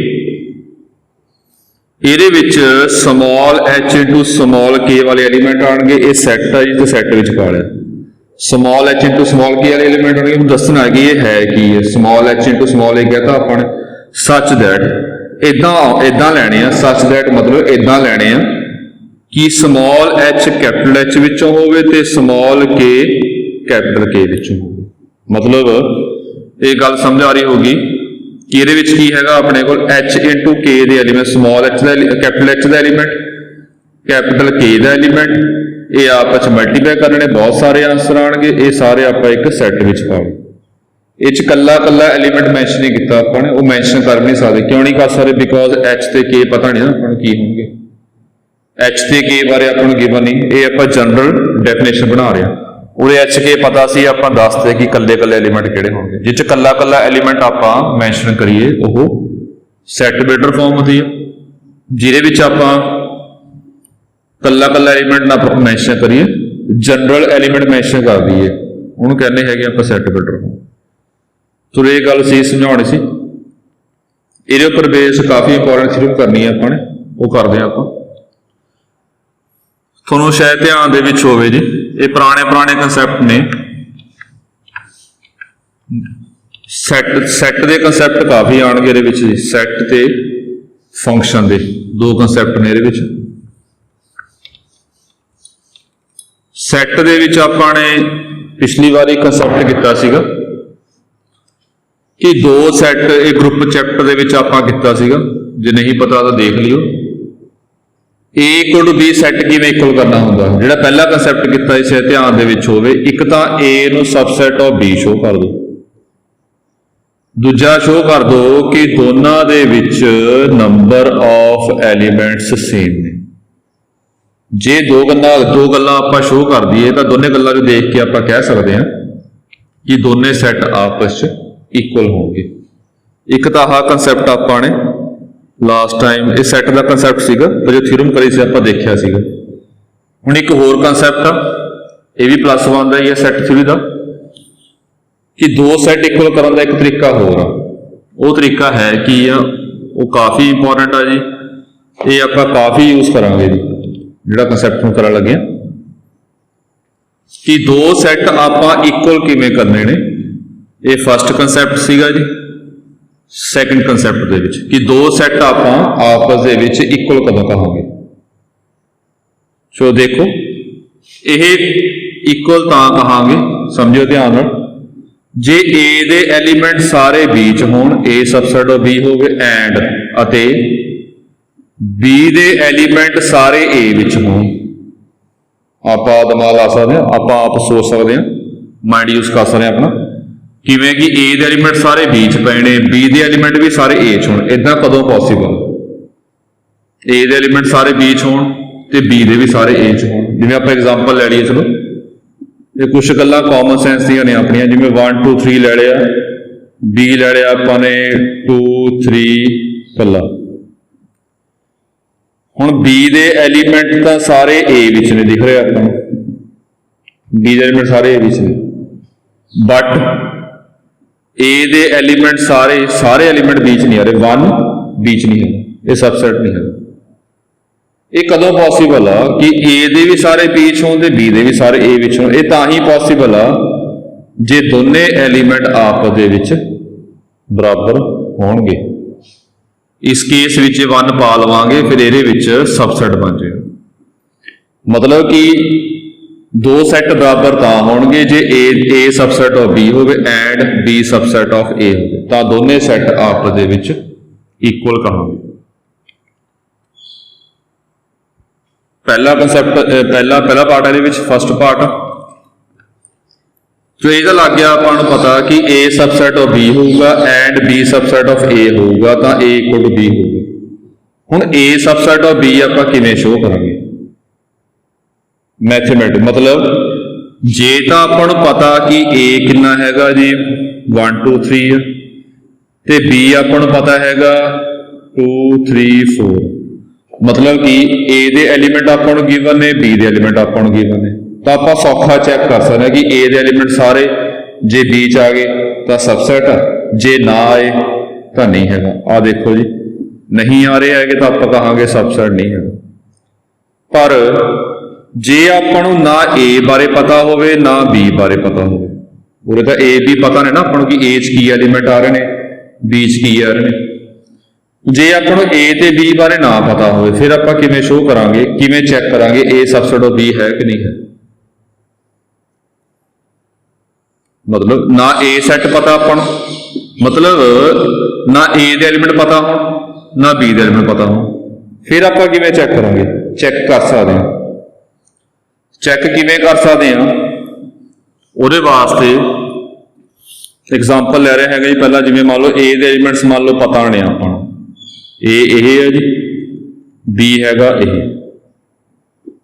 Speaker 1: ਇਹਦੇ ਵਿੱਚ ਸਮਾਲ h ਸਮਾਲ k ਵਾਲੇ ਐਲੀਮੈਂਟ ਆਉਣਗੇ। ਇਹ ਸੈੱਟ ਆ ਜੀ ਤੇ ਸੈੱਟ ਵਿੱਚ ਪਾ ਲਿਆ। ਸਮਾਲ h ਸਮਾਲ k ਵਾਲੇ ਐਲੀਮੈਂਟ ਆਉਣਗੇ। ਹੁਣ ਦੱਸਣਾ ਕਿ ਇਹ ਹੈ ਕੀ ਹੈ। ਸਮਾਲ h ਸਮਾਲ a ਕਹਤਾ ਆਪਾਂ ਨੇ, ਸੱਚ ਦੈਟ ਇਦਾਂ ਲੈਣੇ ਆ। ਸੱਚ ਦੈਟ ਮਤਲਬ ਇਦਾਂ ਲੈਣੇ ਆ ਕਿ ਸਮਾਲ h ਕੈਪੀਟਲ H ਵਿੱਚੋਂ ਹੋਵੇ ਤੇ ਸਮਾਲ k ਕੈਪੀਟਲ K ਵਿੱਚੋਂ ਹੋਵੇ। ਮਤਲਬ ਇਹ ਗੱਲ ਸਮਝ ਆ ਰਹੀ ਹੋਗੀ ਕਿ ਇਹਦੇ ਵਿੱਚ ਕੀ ਹੈਗਾ ਆਪਣੇ ਕੋਲ? H/K ਦੇ ਐਲੀਮੈਂਟ, ਸਮਾਲ h ਦਾ ਕੈਪੀਟਲ H ਦਾ ਐਲੀਮੈਂਟ, ਕੈਪੀਟਲ K ਦਾ ਐਲੀਮੈਂਟ, ਇਹ ਆਪਸ ਚ ਮਲਟੀਪਲਾਈ ਕਰਨੇ, ਬਹੁਤ ਸਾਰੇ ਆਂਸਰ ਆਉਣਗੇ। ਇਹ ਸਾਰੇ ਆਪਾਂ ਇੱਕ ਸੈੱਟ ਵਿੱਚ ਪਾਉਣੇ। ਇਹ ਚ ਕੱਲਾ ਐਲੀਮੈਂਟ ਮੈਂਸ਼ਨ ਨਹੀਂ ਕੀਤਾ ਆਪਾਂ ਨੇ, ਉਹ ਮੈਂਸ਼ਨ ਕਰ ਨਹੀਂ ਸਕਦੇ। ਕਿਉਂ ਨਹੀਂ ਕਰ ਸਕਦੇ? ਬਿਕੋਜ਼ H ਤੇ K ਪਤਾ ਨਹੀਂ ਨਾ ਆਪਾਂ ਨੂੰ ਕੀ ਹੋਣਗੇ। H ਤੇ K ਬਾਰੇ ਆਪਾਂ ਨੂੰ ਗਿਵਨ ਨਹੀਂ, ਇਹ ਆਪਾਂ ਜਨਰਲ ਡੈਫੀਨੇਸ਼ਨ ਬਣਾ ਰਹੇ ਹਾਂ। ਉਹਦੇ H/K ਪਤਾ ਸੀ, ਆਪਾਂ ਦੱਸਦੇ ਕਿ ਕੱਲੇ ਐਲੀਮੈਂਟ ਕਿਹੜੇ ਹੋਣਗੇ। ਜਿਸ ਚ ਕੱਲਾ ਐਲੀਮੈਂਟ ਆਪਾਂ ਮੈਂਸ਼ਨ ਕਰੀਏ ਉਹ ਸੈੱਟ ਬਿਲਡਰ ਫਾਰਮ ਹੁੰਦੀ ਆ, ਜਿਹਦੇ ਵਿੱਚ ਆਪਾਂ ਕੱਲਾ ਐਲੀਮੈਂਟ ਨਾ ਮੈਂਸ਼ਨ ਕਰੀਏ, ਜਨਰਲ ਐਲੀਮੈਂਟ ਮੈਂਸ਼ਨ ਕਰ ਦਈਏ, ਉਹਨੂੰ ਕਹਿੰਦੇ ਹੈਗੇ ਆਪਾਂ ਸੈੱਟ ਬਿਲਡਰ ਫਾਰਮ। ਸੋ ਇਹ ਗੱਲ ਸੀ ਸਮਝਾਉਣੀ ਸੀ। ਇਹਦੇ ਉੱਪਰ ਬੇਸ ਕਾਫੀ ਇੰਪੋਰਟੈਂਟ ਸ਼ੁਰੂ ਕਰਨੀ ਹੈ ਆਪਾਂ ਨੇ, ਉਹ ਕਰਦੇ ਹਾਂ ਆਪਾਂ। ਤੁਹਾਨੂੰ ਸ਼ਾਇਦ ਧਿਆਨ ਦੇ ਵਿੱਚ ਹੋਵੇ ਜੀ, ਇਹ ਪੁਰਾਣੇ ਕੰਸੈਪਟ ਨੇ। ਸੈੱਟ ਦੇ ਕੰਸੈਪਟ ਕਾਫੀ ਆਉਣਗੇ ਇਹਦੇ ਵਿੱਚ। ਸੈੱਟ ਤੇ ਫੰਕਸ਼ਨ ਦੇ ਦੋ ਕੰਸੈਪਟ ਨੇ ਇਹਦੇ ਵਿੱਚ। ਸੈੱਟ ਦੇ ਵਿੱਚ ਆਪਾਂ ਨੇ ਪਿਛਲੀ ਵਾਰੀ ਕੰਸੈਪਟ ਕੀਤਾ ਸੀਗਾ ਕਿ ਦੋ ਸੈੱਟ, ਇਹ ਗਰੁੱਪ ਚੈਪਟਰ ਦੇ ਵਿੱਚ ਆਪਾਂ ਕੀਤਾ ਸੀਗਾ, ਜੇ ਨਹੀਂ ਪਤਾ ਤਾਂ ਦੇਖ ਲਿਓ। A = B ਸੈੱਟ ਕਿਵੇਂ ਇਕੁਅਲ ਕਰਨਾ ਹੁੰਦਾ। ਜਿਹੜਾ ਪਹਿਲਾ ਕੰਸੈਪਟ ਕੀਤਾ ਇਸ ਧਿਆਨ ਦੇ ਵਿੱਚ ਹੋਵੇ, ਇੱਕ ਤਾਂ A ਨੂੰ ਸਬਸੈਟ ਆਫ B ਸ਼ੋ ਕਰ ਦਿਓ, ਦੂਜਾ ਸ਼ੋ ਕਰ ਦਿਓ ਕਿ ਦੋਨਾਂ ਦੇ ਵਿੱਚ ਨੰਬਰ ਆਫ ਐਲੀਮੈਂਟਸ ਸੇਮ ਨੇ। ਜੇ ਦੋ ਗੱਲਾਂ ਆਪਾਂ ਸ਼ੋ ਕਰ ਦਈਏ ਤਾਂ ਦੋਨੇ ਗੱਲਾਂ ਨੂੰ ਦੇਖ ਕੇ ਆਪਾਂ ਕਹਿ ਸਕਦੇ ਹਾਂ ਕਿ ਦੋਨੇ ਸੈੱਟ ਆਪਸ ਚ ਇਕੁਅਲ ਹੋਣਗੇ। ਇੱਕ ਤਾਂ ਆਹ ਕੰਸੈਪਟ ਆਪਾਂ ਨੇ ਲਾਸਟ ਟਾਈਮ ਇਹ ਸੈੱਟ ਦਾ ਕੰਸੈਪਟ ਸੀਗਾ, ਜੋ ਥਿਊਰਮ ਕਰੀ ਸੀ ਆਪਾਂ ਦੇਖਿਆ ਸੀਗਾ। ਹੁਣ ਇੱਕ ਹੋਰ ਕੰਸੈਪਟ ਆ, ਇਹ ਵੀ +1 ਦਾ ਹੀ ਹੈ ਸੈੱਟ ਥਿਊਰੀ ਦਾ, ਕਿ ਦੋ ਸੈੱਟ ਇਕੁਅਲ ਕਰਨ ਦਾ ਇੱਕ ਤਰੀਕਾ ਹੋਰ ਆ। ਉਹ ਤਰੀਕਾ ਹੈ ਕੀ ਆ? ਉਹ ਕਾਫੀ ਇੰਪੋਰਟੈਂਟ ਆ ਜੀ, ਇਹ ਆਪਾਂ ਕਾਫੀ ਯੂਜ਼ ਕਰਾਂਗੇ ਜੀ ਜਿਹੜਾ ਕੰਸੈਪਟ ਨੂੰ ਕਰਨ ਲੱਗੇ ਆ, ਕਿ ਦੋ ਸੈੱਟ ਆਪਾਂ ਇਕੁਅਲ ਕਿਵੇਂ ਕਰਨੇ ਨੇ। ਇਹ ਫਸਟ ਕੰਸੈਪਟ ਸੀਗਾ ਜੀ। ਸੈਕੰਡ ਕੰਸੈਪਟ ਦੇ ਵਿੱਚ ਕਿ ਦੋ ਸੈੱਟ ਆਪਾਂ ਆਪਸ ਦੇ ਵਿੱਚ ਇਕੁਅਲ ਕਦੋਂ ਕਹਾਂਗੇ। ਸੋ ਦੇਖੋ, ਇਹ ਇਕੁਅਲ ਤਾਂ ਕਹਾਂਗੇ, ਸਮਝਿਓ ਧਿਆਨ ਨਾਲ, ਜੇ A ਦੇ ਐਲੀਮੈਂਟ ਸਾਰੇ B ਚ ਹੋਣ, A ਸਬਸੈਟ ਆਫ B ਹੋਵੇ, ਐਂਡ ਅਤੇ B ਦੇ ਐਲੀਮੈਂਟ ਸਾਰੇ A ਵਿੱਚ ਹੋਣ। ਆਪਾਂ ਦਿਮਾਗ ਲਾ ਸਕਦੇ ਹਾਂ, ਆਪਾਂ ਆਪ ਸੋਚ ਸਕਦੇ ਹਾਂ, ਮਾਈਂਡ ਯੂਜ਼ ਕਰ ਸਕਦੇ ਹਾਂ ਆਪਣਾ, ਕਿਵੇਂ ਕਿ A ਦੇ ਐਲੀਮੈਂਟ ਸਾਰੇ B ਚ ਪਏ ਨੇ, B ਦੇ ਐਲੀਮੈਂਟ ਵੀ ਸਾਰੇ A ਚ ਹੋਣ। ਇਦਾਂ ਕਦੋਂ ਪੋਸੀਬਲ? A ਦੇ ਐਲੀਮੈਂਟ ਸਾਰੇ B ਚ ਹੋਣ ਤੇ B ਦੇ ਵੀ ਸਾਰੇ A ਚ ਹੋਣ। ਜਿਵੇਂ ਆਪਾਂ ਐਗਜ਼ਾਮਪਲ ਲੈ ਲਈਏ, ਚਲੋ ਇਹ ਕੁਝ ਗੱਲਾਂ ਕਾਮਨ ਸੈਂਸ ਦੀਆਂ ਨੇ ਆਪਣੀਆਂ, ਜਿਵੇਂ 1 2 3 ਲੈ ਲਿਆ, B ਲੈ ਲਿਆ ਆਪਾਂ ਨੇ 2 3 ਕੱਲਾ। ਹੁਣ B ਦੇ ਐਲੀਮੈਂਟ ਤਾਂ ਸਾਰੇ A ਵਿੱਚ ਨੇ, ਦਿਖ ਰਿਹਾ ਆਪਾਂ ਨੂੰ B ਦੇ ਐਲੀਮੈਂਟ ਸਾਰੇ A ਵਿੱਚ ਨੇ, ਬਟ A ਦੇ ਐਲੀਮੈਂਟ ਸਾਰੇ ਐਲੀਮੈਂਟ B ਚ ਨਹੀਂ ਆ ਰਹੇ, 1 B ਚ ਨਹੀਂ ਹੈ, ਇਹ ਸਬਸੈਟ ਨਹੀਂ ਹੈ। ਇਹ ਕਦੋਂ ਪੋਸੀਬਲ ਆ ਕਿ A ਦੇ ਵੀ ਸਾਰੇ B ਚ ਹੋਣ ਤੇ B ਦੇ ਵੀ ਸਾਰੇ A ਵਿੱਚ ਹੋਣ? ਇਹ ਤਾਂ ਹੀ ਪੋਸੀਬਲ ਆ ਜੇ ਦੋਨੇ ਐਲੀਮੈਂਟ ਆਪਸ ਦੇ ਵਿੱਚ ਬਰਾਬਰ ਹੋਣਗੇ। ਇਸ ਕੇਸ ਵਿੱਚ 1 ਪਾ ਲਵਾਂਗੇ, ਫਿਰ ਇਹਦੇ ਵਿੱਚ ਸਬਸੈਟ ਬਣ ਜਾਏਗਾ। ਮਤਲਬ ਕਿ ਦੋ ਸੈੱਟ ਬਰਾਬਰ ਤਾਂ ਹੋਣਗੇ ਜੇ A ਸਬਸੈਟ ਆਫ B ਹੋਵੇ and B subset of A ਹੋਵੇ, ਤਾਂ ਦੋਨੇ ਸੈੱਟ ਆਪਸ ਦੇ ਵਿੱਚ ਇਕੁਅਲ ਕਹਾਂਗੇ। ਪਹਿਲਾ ਕੰਸੈਪਟ, ਪਹਿਲਾ ਪਾਰਟ ਇਹਦੇ ਵਿੱਚ, ਫਸਟ ਪਾਰਟ। ਸੋ ਇਹਦਾ ਲੱਗ ਗਿਆ ਆਪਾਂ ਨੂੰ ਪਤਾ ਕਿ A ਸਬਸੈਟ ਆਫ B ਹੋਊਗਾ and B subset of A ਹੋਊਗਾ, ਤਾਂ A = B ਹੋਊਗਾ। ਹੁਣ A ਸਬਸੈਟ ਆਫ B ਆਪਾਂ ਕਿਵੇਂ ਸ਼ੋ ਕਰਾਂਗੇ? ਮੈਥਮੈਟਿਕ, ਮਤਲਬ जे तो ਆਪਾਂ ਨੂੰ पता कि A कितना हैगा जी 1 2 3 है ते B ਆਪਾਂ ਨੂੰ पता हैगा 2 3 4 मतलब कि A ਦੇ एलिमेंट ਆਪਾਂ ਨੂੰ गिवन ने B ਦੇ एलिमेंट ਆਪਾਂ ਨੂੰ गिवन ने तो आप सौखा चेक कर सकते हैं कि A ਦੇ एलिमेंट सारे जे B च आ गए तो सबसैट है जे ना आए तो नहीं हैगा। आ देखो जी नहीं आ रहे है तो आप कहांगे सबसैट नहीं है। पर जे ਆਪਾਂ ਨੂੰ ना A बारे पता होवे ना B बारे पता होवे उरे तो A भी पता नहीं ना ਆਪਾਂ ਨੂੰ कि A च की एलिमेंट आ रहे हैं B च की आ रहे हैं। जे ਆਪਾਂ ਨੂੰ A ਤੇ B ਬਾਰੇ ना पता होवे फिर ਆਪਾਂ किवें शो करांगे किवें चेक करांगे A सबसेट ऑफ B है कि नहीं है। मतलब ना A सैट पता अपन मतलब ना A दे एलिमेंट पता हो ना B दे एलिमेंट पता हो फिर आप किवें चेक करांगे चेक कर सकते हैं। चेक किवें कर सकते हैं उहदे वास्ते एग्जाम्पल ले रहे हैं जी पहला जिवें मान लो A दे एलिमेंट्स मान लो पता ने आपां A है जी B हैगा A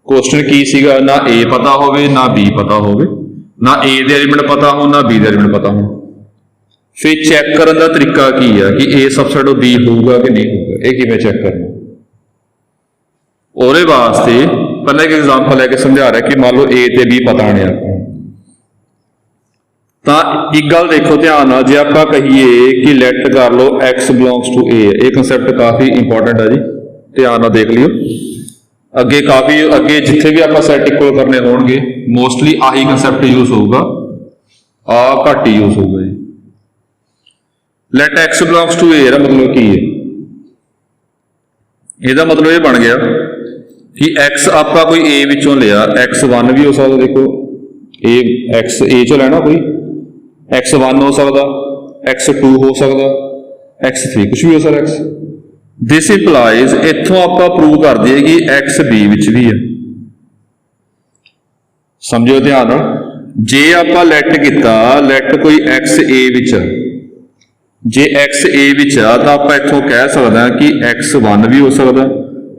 Speaker 1: क्वेश्चन की सीगा ना A पता होवे ना B पता होवे ना A दे एलिमेंट पता हो ना B दे एलिमेंट पता हो फिर चेक करने का तरीका की है कि A सबसेट ऑफ B होगा कि नहीं होगा ये किवें चेक करना। ਉਹਦੇ वास्ते पहले एक एग्जाम्पल लेके समझा रहा है कि मान लो A ते B पता नहीं आपको तो एक गल देखो ध्यान नाल जे आपां कहिए कि लेट कर लो X बिलोंग्स टू A ये कंसैप्ट काफ़ी इंपॉर्टेंट है जी ध्यान नाल देख लियो अगे काफ़ी अगे जिथे भी आप सैट इक्वल करने होंगे मोस्टली आही कंसैप्ट यूज होगा आ घट ही यूज होगा जी। Let X belongs to A का मतलब की है ਇਹਦਾ मतलब ये बन गया कि X आपका कोई A विचों लिया X1 भी हो सकता देखो A X A चो लेना कोई X1 हो सकता X2 हो सकता X3 कुछ भी हो सकता X दिस इंप्लाइज इत्थों आप प्रूव कर दिए कि X B विच भी है। समझो ध्यान जे आप लैट किया लैट कोई X A which J X A विच आ तो आप इत्थों कह सकते हैं कि X1 भी हो सकता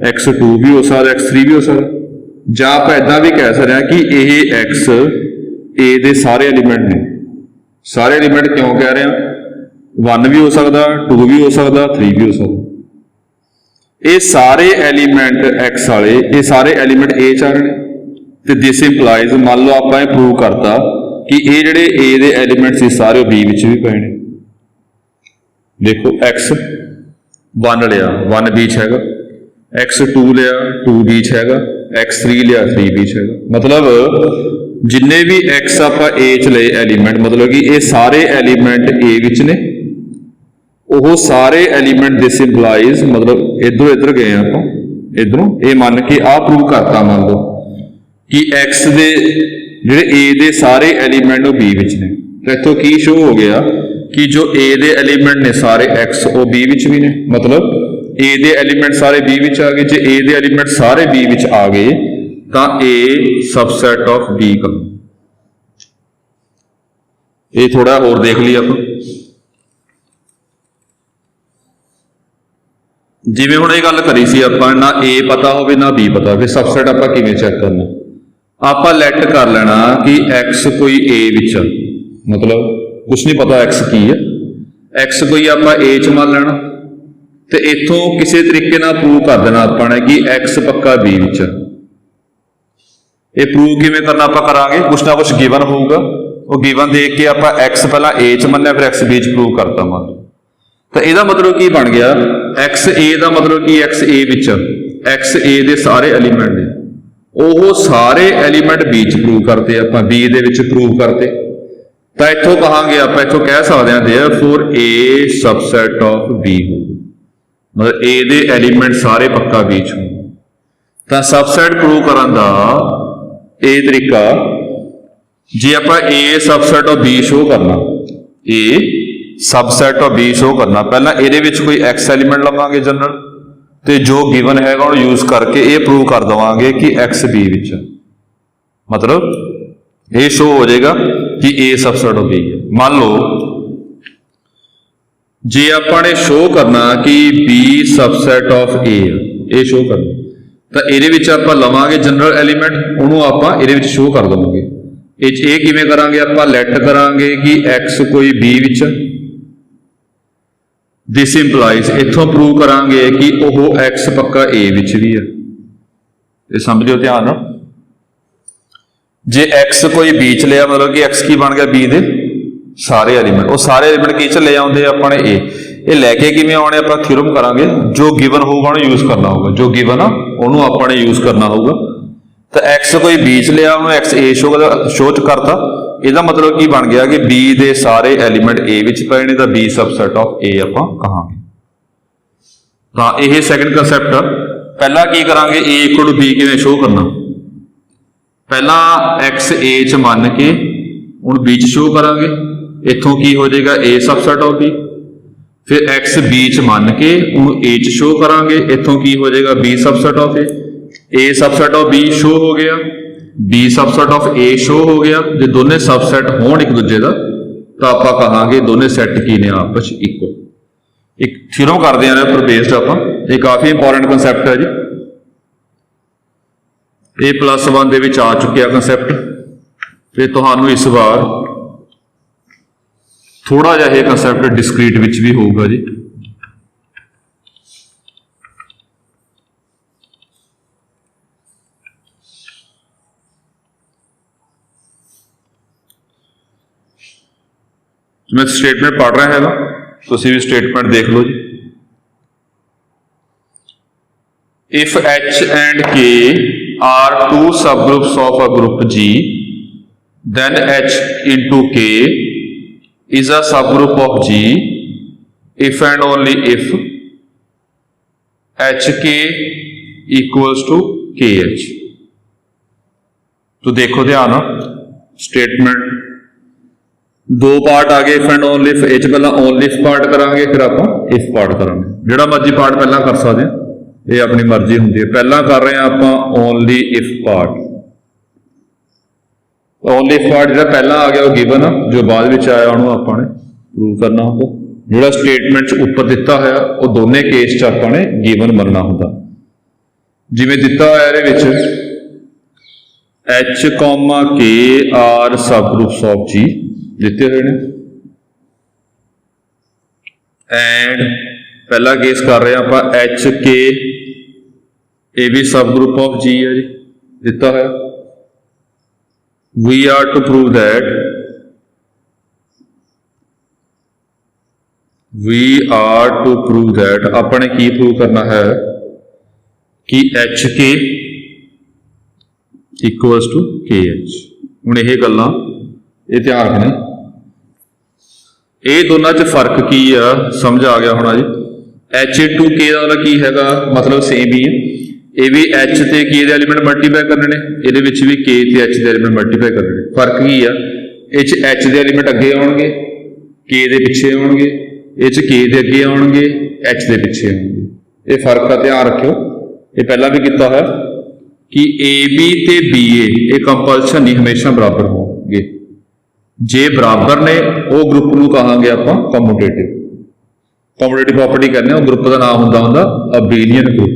Speaker 1: X2 भी हो सकता X3 भी हो सकता जां आप इदां भी कह सकते हैं कि यह X A दे सारे एलीमेंट ने सारे एलीमेंट क्यों कह रहे हैं 1 भी हो सकता 2 भी हो सकता 3 भी हो सकता ये सारे एलीमेंट X वाले ये सारे एलीमेंट A च आ रहे हैं तो दिस इंप्लाइज मान लो आप प्रूव करता कि ये जिहड़े A दे एलीमेंट से सारे B विच भी पए ने। देखो X1 लिया 1 B च हैगा X2 लिया 2 B च हैगा X3 लिया 3 B च हैगा मतलब जिन्ने भी X आप A च ले एलीमेंट मतलब कि ये सारे एलीमेंट A विच ने वो सारे एलीमेंट दिस इंप्लाइज मतलब इधरों इधर गए आप इधरों ये मान के आ प्रूव करता मान लो कि X दे जिहड़े A दे सारे एलीमेंट B विच ने तो इत्थों की शो हो गया कि जो A दे एलीमेंट ने सारे X वो B विच भी ने मतलब A दे एलीमेंट सारे B विच आ गए जे A दे एलीमेंट सारे B विच आ गए तो A सबसेट ऑफ B का ये थोड़ा और देख लिया आप जिवें हुण ये गल करी सी आपां ना A पता होवे ना B पता होवे सबसेट आपां किवें चेक करना आपां लैट कर लेना कि X कोई A विच मतलब कुछ नहीं पता X की है X कोई आप A च मान लेना तो इत्थों किसी तरीके नाल प्रूव कर देना आपां ने कि X पक्का B विच ये प्रूव किवें करना आपां करांगे कुछ ना कुछ गिवन होगा वो गिवन देख के आपां X पहला A च मन्निया फिर X B च प्रूव करता मान लो तो यदा मतलब की बन गया X A का मतलब कि X A which X A दे सारे एलीमेंट ने वो सारे एलीमेंट B च प्रूव करते आपां B दे विच प्रूव करते तो इत्थों कहांगे आप इत्थों कह सकते हैं therefore A subset of B हो मतलब A दे एलीमेंट सारे पक्का B च हो तो सबसेट प्रूव करन दा ये तरीका जे आप A subset of B show करना A subset of B show करना पहला ये कोई X एलीमेंट लवांगे जनरल तो जो गिवन है यूज करके ये प्रूव कर देवांगे कि X B विच मतलब ये शो हो जाएगा कि A सबसेट ऑफ B है। मान लो जे आपने शो करना कि B सबसेट ऑफ A ये शो करना तो ये आप लवांगे जनरल एलीमेंट उन्होंने आप शो कर देवांगे ਇਹ ਕਿਵੇਂ ਕਰਾਂਗੇ ਆਪਾਂ, ਲੈਟ ਕਰਾਂਗੇ कि x कोई b ਵਿੱਚ, दिस इंप्लाइज इथों प्रूव करांगे कि वह x पक्का a विच भी है। ये समझियो ध्यान नाल, जे x कोई b च लिया मतलब कि x की बन गया b दे सारे एलीमेंट, वो सारे एलीमेंट की च ले आउंदे अपने a, ये लैके किवें आउणे आपां थ्योरम करांगे, जो गिवन होगा उहनूं यूज करना होगा, जो गिवन आ उहनूं आपां ने यूज करना होगा। तो x कोई b च लिया उन्होंने x a शो करता, ਇਹਦਾ मतलब की बन गया कि b ਦੇ ਸਾਰੇ एलीमेंट a ਵਿੱਚ ਪਏ ਨੇ ਤਾਂ b सबसेट ऑफ a ਆਪਾਂ ਕਹਾਂਗੇ। ਤਾਂ ਇਹ ਸੈਕੰਡ ਕਨਸੈਪਟ। ਪਹਿਲਾਂ ਕੀ ਕਰਾਂਗੇ, a ਇਕੁਅਲ ਟੂ b ਕਿਵੇਂ ਸ਼ੋ ਕਰਨਾ, ਪਹਿਲਾਂ x a ਚ ਮੰਨ ਕੇ ਹੁਣ b ਚ ਸ਼ੋ ਕਰਾਂਗੇ, ਇੱਥੋਂ ਕੀ ਹੋ ਜਾਏਗਾ a सबसेट ऑफ b, ਫਿਰ x b ਚ ਮੰਨ ਕੇ ਹੁਣ a ਚ ਸ਼ੋ ਕਰਾਂਗੇ, ਇੱਥੋਂ ਕੀ ਹੋ ਜਾਏਗਾ b subset of a subset of b show हो गया, b subset of a show हो गया। जो दोनों सबसेट होण एक दूजे का तो आप कहांगे दोनों सैट की ने आपस इक्वल। एक थ्योरम करते हैं पर बेस्ड आप, ये काफ़ी इंपॉर्टेंट कंसैप्ट है जी, ये +1 दे विच आ चुकिया कंसैप्ट, फिर तुहानूं इस बार थोड़ा जिहा ये कंसैप्ट डिस्क्रीट विच भी होगा जी। मैं स्टेटमेंट पढ़ रहा है, तुसीं भी स्टेटमेंट देख लो जी। If h and k are two subgroups of a group G, then h into k is a subgroup of G if and only if hk equals to kh। तो देखो ध्यान, स्टेटमेंट दो पार्ट आ गए, if and only if, ये पहला only if part करांगे, फिर आप इफ पार्ट करांगे, जिहड़ा मर्जी पार्ट पहला कर सकते हैं, ये अपनी मर्जी होंदी है। पहला कर रहे हैं आप only if part, only if part जिहड़ा पहला आ गया वो गिवन आ, जो बाद विच आया उहनूं आपां ने प्रूव करना होगा। जिहड़ा स्टेटमेंट च उपर दिता होया वो दोने केस च आपां ने गिवन मनना होगा। जिवें दिता होया इहदे विच h, k आर सब ग्रुप्स ऑफ G दिते हुए ने, एंड पहला केस कर रहे हैं आप एच के, ये भी सब ग्रुप ऑफ जी है जी, दिता है। We are to prove that, अपने की प्रूव करना है कि एच के इक्वल्स टू के एच। हुण ये गल्लां ये ध्यान रखना, ये दोनों च फर्क की आ समझ आ गया होना जी। एच इंटू के का की है मतलब सेम ही है, ये भी एच से के दे एलीमेंट मल्टीप्लाई करने ने, ये भी के ते एच दे एलीमेंट मल्टीप्लाई करने। फर्क की आ, ये एच दे एलीमेंट अगे आउणगे, के दे पिछे आउणगे, ये के दे अगे आउणगे, एच दे पिछे आउणगे। ये फर्क का ध्यान रखियो, ये पहला भी किया है कि ए बी ते बी ए ये कंपलशन नहीं हमेशा बराबर होंगे, जे बराबर ने वो ग्रुप नूं कहांगे आपां कम्यूटेटिव। कम्यूटेटिव प्रॉपर्टी कहने वो ग्रुप का नाम होंदा अबेलियन ग्रुप।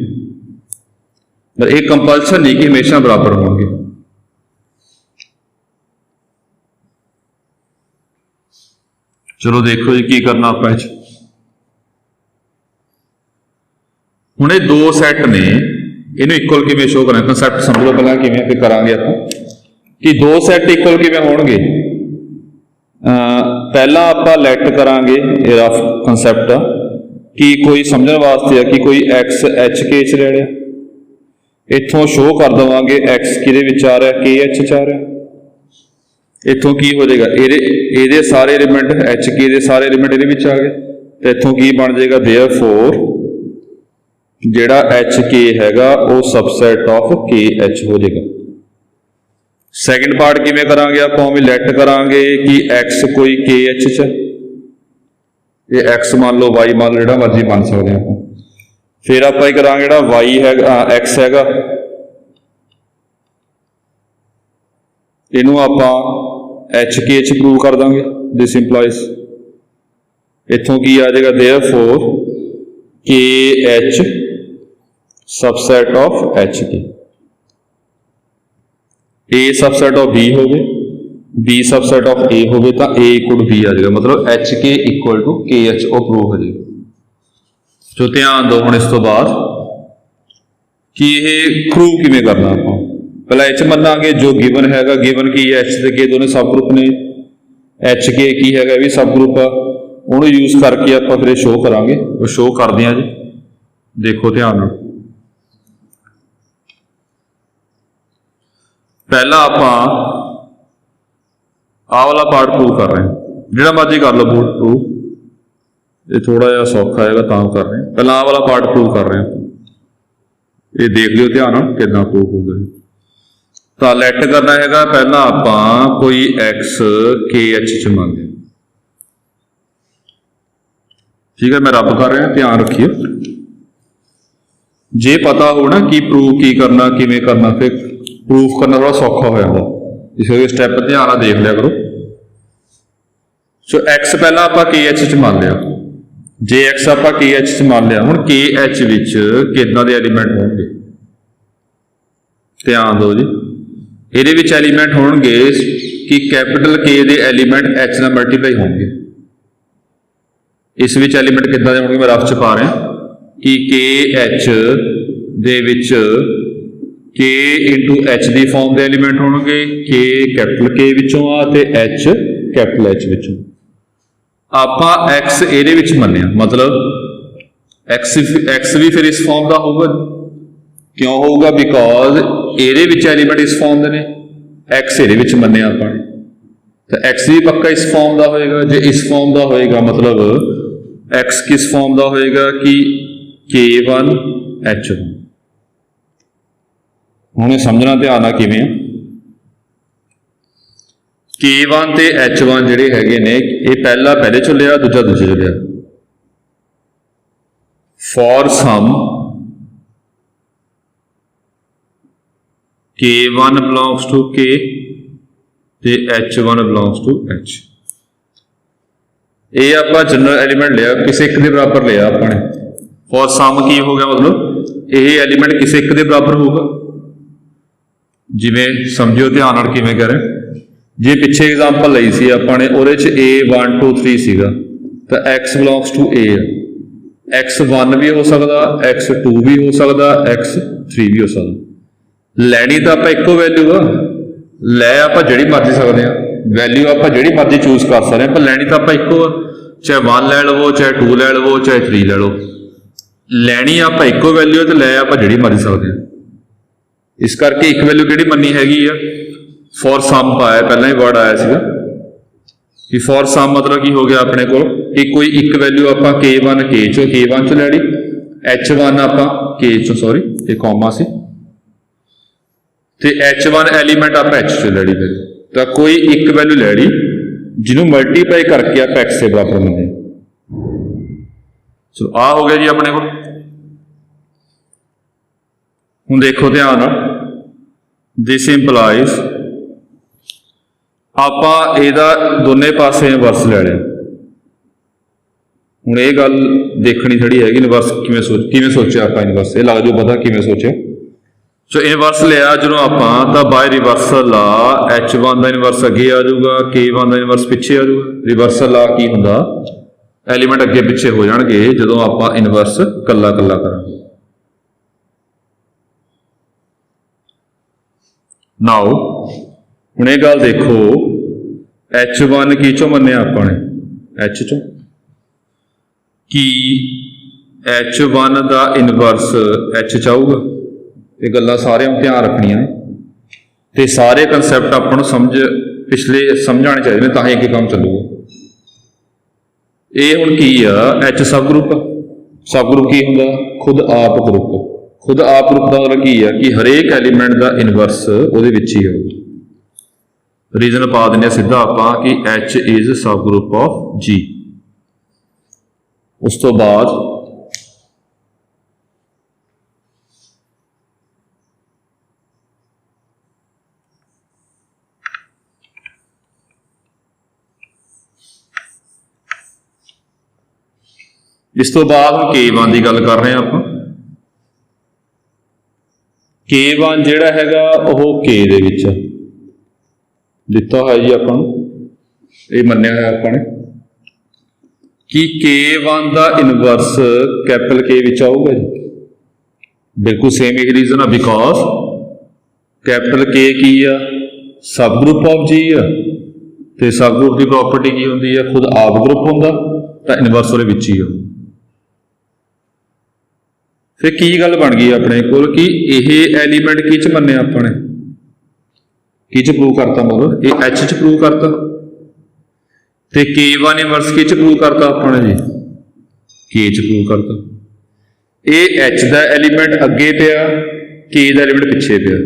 Speaker 1: पर एक कंपलशन नहीं कि हमेशा बराबर होंगे। चलो देखो जी की करना आपां इह हुण ये दो सैट ने, इन्हूं इक्वल किवें शो करना, कंसैप्ट समझ लो पहलां किवें, फिर करांगे आपां कि दो सैट इक्वल किवें होणगे। पहला आप लैट करांगे, रफ कंसैप्ट कि कोई समझने वास्ते है कि कोई एक्स एच के च ले लिया, इथों शो कर देवांगे एक्स किहदे विच आ रहा के एच च आ रहा। इथों की हो जाएगा ये सारे एलीमेंट एच के दे सारे एलीमेंट ये विच आ गए, तो इथों की बन जाएगा देयरफॉर जिहड़ा एच के हैगा वो सबसैट ऑफ के एच हो जाएगा। सैकेंड पार्ट किवें करांगे आपां उवें लैट करांगे कि एक्स कोई के एच च, ये एक्स मान लो वाई मान लो, जिहड़ा मर्जी मान सकते हैं। फिर आप करांगे जिहड़ा वाई है एक्स हैगा, इनू आपां एच के एच प्रूव कर देंगे। दिस इंप्लाइज इथों की आ जाएगा देयरफॉर के एच सबसैट ऑफ एच के, ए सबसैट ऑफ बी हो गए, B सबसेट ऑफ A होवे तो A इक्वल टू B आ जाएगा, मतलब HK इक्वल टू KH ਉਹ प्रूव हो जाएगा। सो ध्यान दो हुण इस तो बाद कि ਇਹ प्रूव किवें करना। ਆਪਾਂ ਪਹਿਲਾਂ ਇਹ 'ਚ ਮੰਨਾਂਗੇ जो गिवन हैगा, गिवन की H ਤੇ K ਦੋਨੇ सब ग्रुप ने, HK की हैगा ਇਹ भी सब ग्रुप आ, ਉਹਨੂੰ यूज करके ਆਪਾਂ ਫਿਰ शो करांगे। ਉਹ शो करते हैं जी, देखो ध्यान ਨਾਲ। पहला ਆਪਾਂ आह वाला पार्ट प्रूव कर रहे हैं, जिहड़ा मर्जी कर लो प्रूव, ये थोड़ा जिहा सौखा है तां कर रहे हैं। पहला आह वाला पार्ट प्रूव कर रहे हैं, ये देख लियो ध्यान नाल किदां प्रूव होगा। तो लैट करना हैगा, पहला आपां कोई एक्स के एच च मंगदे, ठीक है। मैं रब कर रहा, ध्यान रखिए। जे पता हो ना कि प्रूव की करना, किवें करना, फिर प्रूफ करना थोड़ा सौखा हो जाता, इस स्टैप ध्यान नाल देख लिया करो। सो एक्स पहला आपां के एच च मान लिया, जे एक्स आपां के एच च मान लिया, हुण के एच विच किदां दे एलीमेंट होणगे, ध्यान दो जी। ਇਹਦੇ ਵਿੱਚ एलीमेंट होणगे कि कैपिटल के दे एलीमेंट एच नाल मल्टीप्लाई होणगे। इस विच एलीमेंट किदां दे होणगे, मैं रफ च पा रहा कि के एच दे विच के इंटू एच की फॉर्म के एलीमेंट होणगे, के कैपिटल के विचों आ ते एच कैपिटल एच विचों। आपां एक्स ਇਹਦੇ ਵਿੱਚ ਮੰਨਿਆ, मतलब एक्स भी फिर इस फॉर्म का होगा। क्यों होगा, बिकॉज ਇਹਦੇ ਵਿੱਚ एलीमेंट इस फॉर्म के ने, एक्स ਇਹਦੇ ਵਿੱਚ ਮੰਨਿਆ ਆਪਾਂ ने, तो एक्स भी पक्का इस फॉर्म का होएगा। जे इस फॉर्म का होएगा मतलब एक्स किस फॉर्म का होएगा कि K1 H1। हुण समझना ध्यान नाल किवें, K1 ते H1 जिहड़े हैगे ने, ये पहला पहले चो लिया, दूजा दूजे चो लिया। For some K1 belongs to K ते H1 बिलोंग्स टू H। ये आपां जनरल एलीमेंट लिया, किसी एक के बराबर लिया आपने। फॉर सम की हो गया, मतलब ये एलीमेंट किसी एक के बराबर होगा। जिवें समझियो ध्यान नाल किवें करें, जे पिछे एग्जाम्पल लई सी आपां ने, उहदे च A1 2 3 सीगा, तो x belongs to A, X1 भी हो सकता, X2 भी हो सकता, X3 भी हो सकता। लैनी तो आप एको वैल्यू आ, लै आप जिहड़ी मर्जी सकते हैं, वैल्यू आप जिहड़ी मर्जी चूज कर सकते हैं, पर लैनी तो आप एको आ। चाहे 1 लै लवो, चाहे 2 लै लवो, चाहे 3 लै लो, लैनी आप एको वैल्यू, तो लै आप जिहड़ी मर्जी सकते हैं। इस करके एक वैल्यू किहड़ी मन्नी हैगी आ, फॉर सम पाया, पहला ही वर्ड आया सीगा कि फॉर सम मतलब की हो गया अपने को कि कोई एक वैल्यू आपां K1 K चो K1 चो लै ली, H1 आपां K चो, सॉरी ये कॉमा सी, ते H1 एलीमेंट आप H चो लै ली। फिर तो कोई एक वैल्यू लै ली जिन्हों मल्टीप्लाई करके आप एक्स के बराबर मने। चलो आ हो गया जी अपने को। हुण देखो ध्यान, दिस इंप्लाइज आपां इहदा दोने पासे इनवर्स लै लिया। हुण ये गल देखनी थोड़ी हैगी, इनवर्स किवें सोचिया आपां, इनवर्स ये लग जाओ पता किवें सोचिया। सो इनवर्स लिया जो आपां, तो बाय रिवर्सल ला H1 का इनवर्स अगे आ जाऊगा, K1 का इनवर्स पिछे आ जाऊगा। रिवर्सल ला की हुंदा, एलीमेंट अगे पिछे हो जाणगे जदों आपां इनवर्स कल्ला कल्ला करांगे। नाउ हुण ये गल देखो, H1 की चो मन्निया आपां ने, H चो कि H1 का इनवर्स H चाहूगा। ये गल्लां सारे ध्यान रखनियां ने, ते सारे कंसैप्ट आपां नूं समझ पिछले समझाने चाहिए, तां ही अगे काम चलूगा। ये हुण की आ, H सब ग्रुप, सब ग्रुप की हुंदा, खुद आप ग्रुप। खुद आप ग्रुप का मतलब की है कि हरेक एलीमेंट का इनवर्स उहदे विच ही होगा। रीजन पा दिंदे सीधा आपां कि H इज सब ग्रुप ऑफ G। उस तो बाद इस तो बाद हम K1 की गल कर रहे हैं। आप K1 जिहड़ा हैगा ओह K दे विच, ਦਿੱਤਾ ਹੋਇਆ ਜੀ ਆਪਾਂ ਨੂੰ, ਇਹ ਮੰਨਿਆ ਹੋਇਆ ਆਪਾਂ ਨੇ कि K1 का इनवर्स कैपिटल K विच आऊगा जी। बिल्कुल सेम यही रीजन है, बिकॉज कैपिटल K की आ सब ग्रुप ऑफ जी आ, ते सब ग्रुप की प्रॉपर्टी की होंदी है, खुद आप ग्रुप होंदा तो इनवर्स ਉਹਦੇ ਵਿੱਚ ही आ। फिर की गल बन गई अपने कोल कि यह एलीमेंट की च मन्निया अपने की च प्रूव करता, मतलब ये H च प्रूव करता ਤੇ K1 ਇਨਵਰਸ ਕੀ ਚ ਪ੍ਰੂਵ ਕਰਤਾ ਆਪਾਂ ਨੇ ਜੀ, K ਚ ਪ੍ਰੂਵ ਕਰਤਾ। ਇਹ H ਦਾ ਐਲੀਮੈਂਟ ਅੱਗੇ ਪਿਆ, K ਦਾ ਐਲੀਮੈਂਟ ਪਿੱਛੇ ਪਿਆ।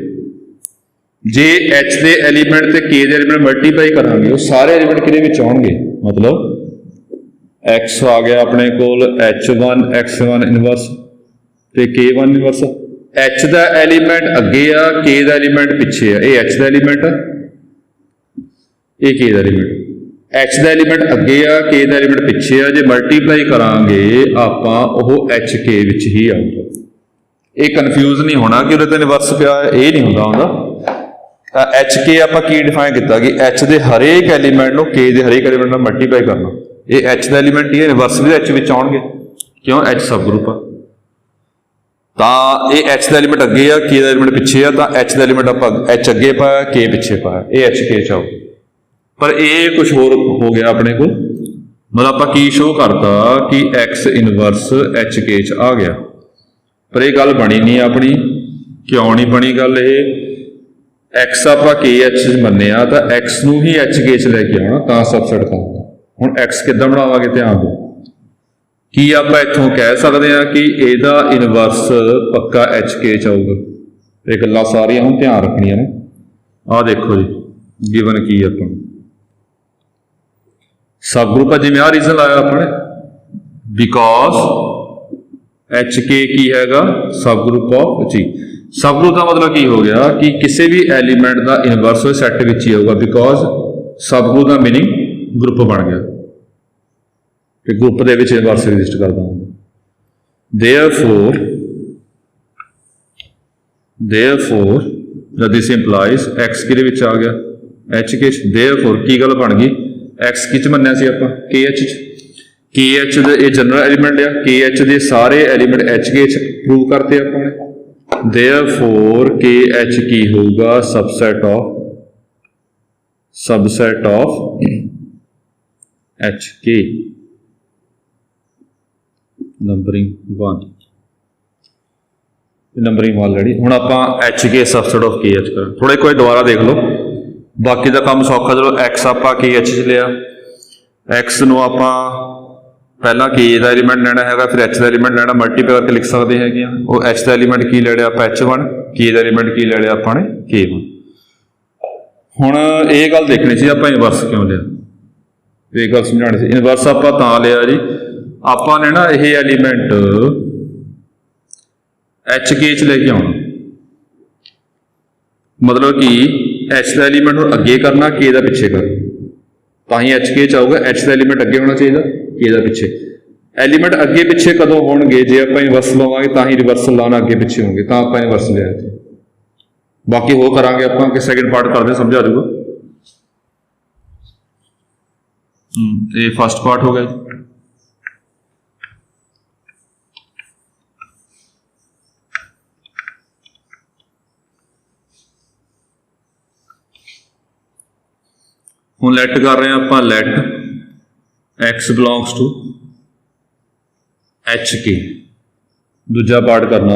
Speaker 1: ਜੇ H ਦੇ ਐਲੀਮੈਂਟ ਤੇ K ਦੇ ਐਲੀਮੈਂਟ ਮਲਟੀਪਲਾਈ ਕਰਾਂਗੇ ਉਹ ਸਾਰੇ ਐਲੀਮੈਂਟ ਕਿਹਦੇ ਵਿੱਚ ਆਉਣਗੇ, ਮਤਲਬ X ਆ ਗਿਆ ਆਪਣੇ ਕੋਲ H1 X1 ਇਨਵਰਸ ਤੇ K1 ਇਨਵਰਸ। H ਦਾ ਐਲੀਮੈਂਟ ਅੱਗੇ ਆ, K ਦਾ ਐਲੀਮੈਂਟ ਪਿੱਛੇ ਆ। ਇਹ H ਦਾ ਐਲੀਮੈਂਟ ਆ, ਇਹ K ਦਾ ਐਲੀਮੈਂਟ। H ਦਾ ਐਲੀਮੈਂਟ ਅੱਗੇ ਆ, K ਦਾ ਐਲੀਮੈਂਟ ਪਿੱਛੇ ਆ। ਜੇ ਮਲਟੀਪਲਾਈ ਕਰਾਂਗੇ ਆਪਾਂ ਉਹ HK ਵਿੱਚ ਹੀ ਆਊਗਾ। ਇਹ ਕਨਫਿਊਜ਼ ਨਹੀਂ ਹੋਣਾ ਕਿ ਉਹਦੇ ਤੇ ਇਨਵਰਸ ਪਿਆ, ਇਹ ਨਹੀਂ ਹੁੰਦਾ। ਤਾਂ HK ਆਪਾਂ ਕੀ ਡਿਫਾਈਨ ਕੀਤਾ ਕਿ H ਦੇ ਹਰੇਕ ਐਲੀਮੈਂਟ ਨੂੰ K ਦੇ ਹਰੇਕ ਐਲੀਮੈਂਟ ਨਾਲ ਮਲਟੀਪਲਾਈ ਕਰਨਾ। ਇਹ H ਦਾ ਐਲੀਮੈਂਟ ਹੀ ਹੈ, ਇਨਵਰਸ ਵੀ H ਵਿੱਚ ਆਉਣਗੇ, ਕਿਉਂ H ਸਬ ਗਰੁੱਪ ਆ। ਤਾਂ ਇਹ H ਦਾ ਐਲੀਮੈਂਟ ਅੱਗੇ ਆ, K ਦਾ ਐਲੀਮੈਂਟ ਪਿੱਛੇ ਆ, ਤਾਂ H ਦਾ ਐਲੀਮੈਂਟ ਆਪਾਂ H ਅੱਗੇ ਪਾਇਆ, K ਪਿੱਛੇ ਪਾਇਆ, ਇਹ HK ਚ ਆਊਗਾ। पर यह कुछ होर हो गया अपने को, मतलब आप की शो करता कि X इनवर्स HK च आ गया, पर यह गल बनी नहीं अपनी। क्यों नहीं बनी गल, ये X आप KH मन्निया तो X नूं ही HK च लैके आना, तो सबसेट करना। हुण X किद्दां बनावांगे, ध्यान दो कि आप इत्थों कह सकते हैं कि इहदा इनवर्स पक्का HK च आऊगा। ये गल्लां सारियां हुण ध्यान रखनियां ने। आ देखो जी गिवन की आपां सब ग्रुप है, जिवें आ रीजन लाया अपने बिकॉज HK की हैगा सब ग्रुप ऑफ जी। सब ग्रुप का मतलब की हो गया कि किसी भी एलीमेंट का इनवर्स सैट विच ही होगा, बिकॉज सब ग्रुप का मीनिंग ग्रुप बन गया कि ग्रुप के विच इनवर्स एग्जिस्ट करता हूँ। therefore this implies X किहदे विच आ गया, HK। therefore की गल बन गई, X की च मन्निया सी आपां KH च, KH दे ये जनरल एलीमेंट आ, KH दे सारे एलीमेंट HK च प्रूव करते आपां ने। therefore KH की होगा subset of HK numbering 1 already. हुण आपां HK सबसेट ऑफ KH कर थोड़े कोई दोबारा देख लो, बाकी का काम सौखा। चलो X आप KH च लिया, X नूं आपां पहला K का एलीमेंट लेना है, फिर H का एलीमेंट लेना, मल्टीप्लाई करके लिख सकते हैं। वो H का एलीमेंट की ले लिया आप H1, K का एलीमेंट की ले लिया आपने K1। हुण ये गल देखनी सी आपां इनवर्स क्यों लिया, ये गल समझानी सी। इनवर्स आपां तां लिया जी, आपां ने ना ये एलीमेंट HK च लेके आउणा, मतलब कि H का एलीमेंट अगे करना, K का पिछे करना, तो ही HK च आऊगा। H का एलीमेंट अगे होना चाहिए, K का पिछे। एलीमेंट अगे पिछे कदों होणगे, जे आप इनवर्स लवांगे तो ही रिवर्सल लाना अगे पिछे होंगे, तो आप इनवर्स लिया। बाकी हो करांगे आपां कि सैकेंड पार्ट करते समझ आ जाऊगा। ये फर्स्ट पार्ट हो गया। हुण लैट कर रहे हैं आप, let X belongs to HK। दूजा पार्ट करना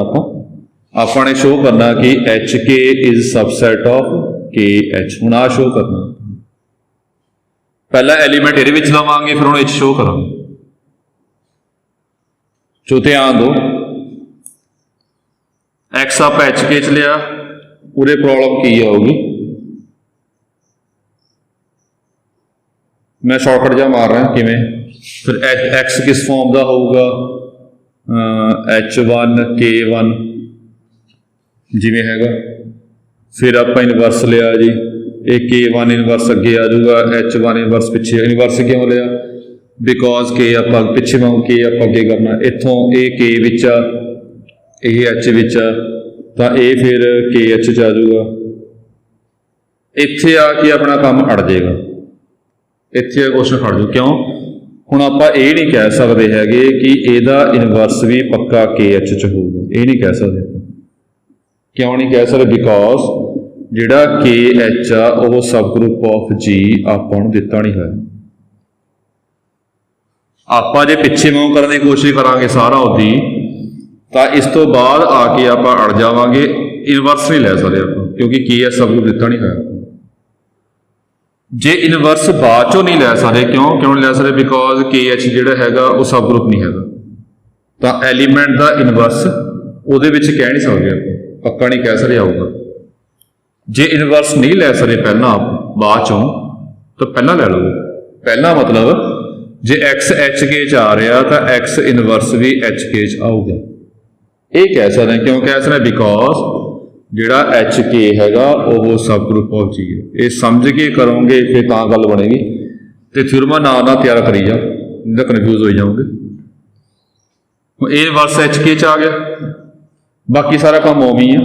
Speaker 1: आपने शो करना कि HK is subset of KH। हुण आ शो करना, पहला एलीमेंट ये लवांगे, फिर हम शो करांगे। जो ध्यान दो, X आप HK च लिया, पूरे प्रॉब्लम की आऊगी, मैं शॉर्टकट जा मार रहा किवें। फिर X किस फॉर्म का होगा, H1 K1 जिवें हैगा। फिर आप इनवर्स लिया जी, एक K1 इनवर्स अगे आ जाऊगा, H1 इनवर्स पिछे। इनवर्स क्यों लिया, बिकॉज K आप पिछे वांग K आप अगे करना, इत्थों ये K विच आ, ये H विच आ, तो ये फिर KH च आ जाऊगा। ਇੱਥੇ ਆ ਕੇ ਆਪਣਾ ਕੰਮ ਅੜ ਜਾਏਗਾ, ਇੱਥੇ ਕੁਐਸਚਨ ਖੜ ਜਾਊ। ਕਿਉਂ? ਹੁਣ ਆਪਾਂ ਇਹ ਨਹੀਂ ਕਹਿ ਸਕਦੇ ਹੈਗੇ ਕਿ ਇਹਦਾ ਇਨਵਰਸ ਵੀ ਪੱਕਾ KH 'ਚ ਹੋਊਗਾ, ਇਹ ਨਹੀਂ ਕਹਿ ਸਕਦੇ ਆਪਾਂ। ਕਿਉਂ ਨਹੀਂ ਕਹਿ ਸਕਦੇ? ਬਿਕੋਜ਼ ਜਿਹੜਾ KH ਆ ਉਹ ਸਬ ਗਰੁੱਪ ਆਫ G ਆਪਾਂ ਨੂੰ ਦਿੱਤਾ ਨਹੀਂ ਹੋਇਆ। ਆਪਾਂ ਜੇ ਪਿੱਛੇ ਮੂਵ ਕਰਨ ਦੀ ਕੋਸ਼ਿਸ਼ ਕਰਾਂਗੇ ਸਾਰਾ ਉਹਦੀ, ਤਾਂ ਇਸ ਤੋਂ ਬਾਅਦ ਆ ਕੇ ਆਪਾਂ ਅੜ ਜਾਵਾਂਗੇ, ਇਨਵਰਸ ਨਹੀਂ ਲੈ ਸਕਦੇ ਆਪਾਂ, ਕਿਉਂਕਿ KH ਸਬ ਗਰੁੱਪ ਦਿੱਤਾ ਨਹੀਂ ਹੋਇਆ। ਜੇ ਇਨਵਰਸ ਬਾਅਦ ਚੋਂ ਨਹੀਂ ਲੈ ਸਕਦੇ, ਕਿਉਂ ਨਹੀਂ ਲੈ ਸਕਦੇ? ਬਿਕੋਜ਼ KH ਜਿਹੜਾ ਹੈਗਾ ਉਹ ਸਬ ਗਰੁੱਪ ਨਹੀਂ ਹੈਗਾ, ਤਾਂ ਐਲੀਮੈਂਟ ਦਾ ਇਨਵਰਸ ਉਹਦੇ ਵਿੱਚ ਕਹਿ ਨਹੀਂ ਸਕਦੇ ਆਪਾਂ, ਪੱਕਾ ਨਹੀਂ ਕਹਿ ਸਕਦੇ ਆਊਗਾ। ਜੇ ਇਨਵਰਸ ਨਹੀਂ ਲੈ ਸਕਦੇ ਪਹਿਲਾਂ, ਬਾਅਦ ਚੋਂ, ਤਾਂ ਪਹਿਲਾਂ ਲੈ ਲਓ। ਪਹਿਲਾਂ ਮਤਲਬ ਜੇ x HK 'ਚ ਆ ਰਿਹਾ ਤਾਂ x ਇਨਵਰਸ ਵੀ HK 'ਚ ਆਊਗਾ, ਇਹ ਕਹਿ ਸਕਦੇ। ਕਿਉਂ ਕਹਿ ਸਕਦੇ? ਬਿਕੋਜ਼ ਜਿਹੜਾ HK ਹੈਗਾ ਉਹ ਸਬ ਗਰੁੱਪ ਆਫ G ਹੈ। ਇਹ ਸਮਝ ਕੇ ਕਰੋਗੇ ਫਿਰ ਤਾਂ ਗੱਲ ਬਣੇਗੀ, ਤੇ ਥਿਊਰਮਾਂ ਨਾਲ ਤਿਆਰ ਕਰੀ ਜਾ, ਨਹੀਂ ਤਾਂ ਕਨਫਿਊਜ਼ ਹੋ ਜਾਓਗੇ। ਹੁਣ ਇਹ ਇਨਵਰਸ HK 'ਚ ਆ ਗਿਆ, ਬਾਕੀ ਸਾਰਾ ਕੰਮ ਉਵੇਂ ਹੀ ਆ।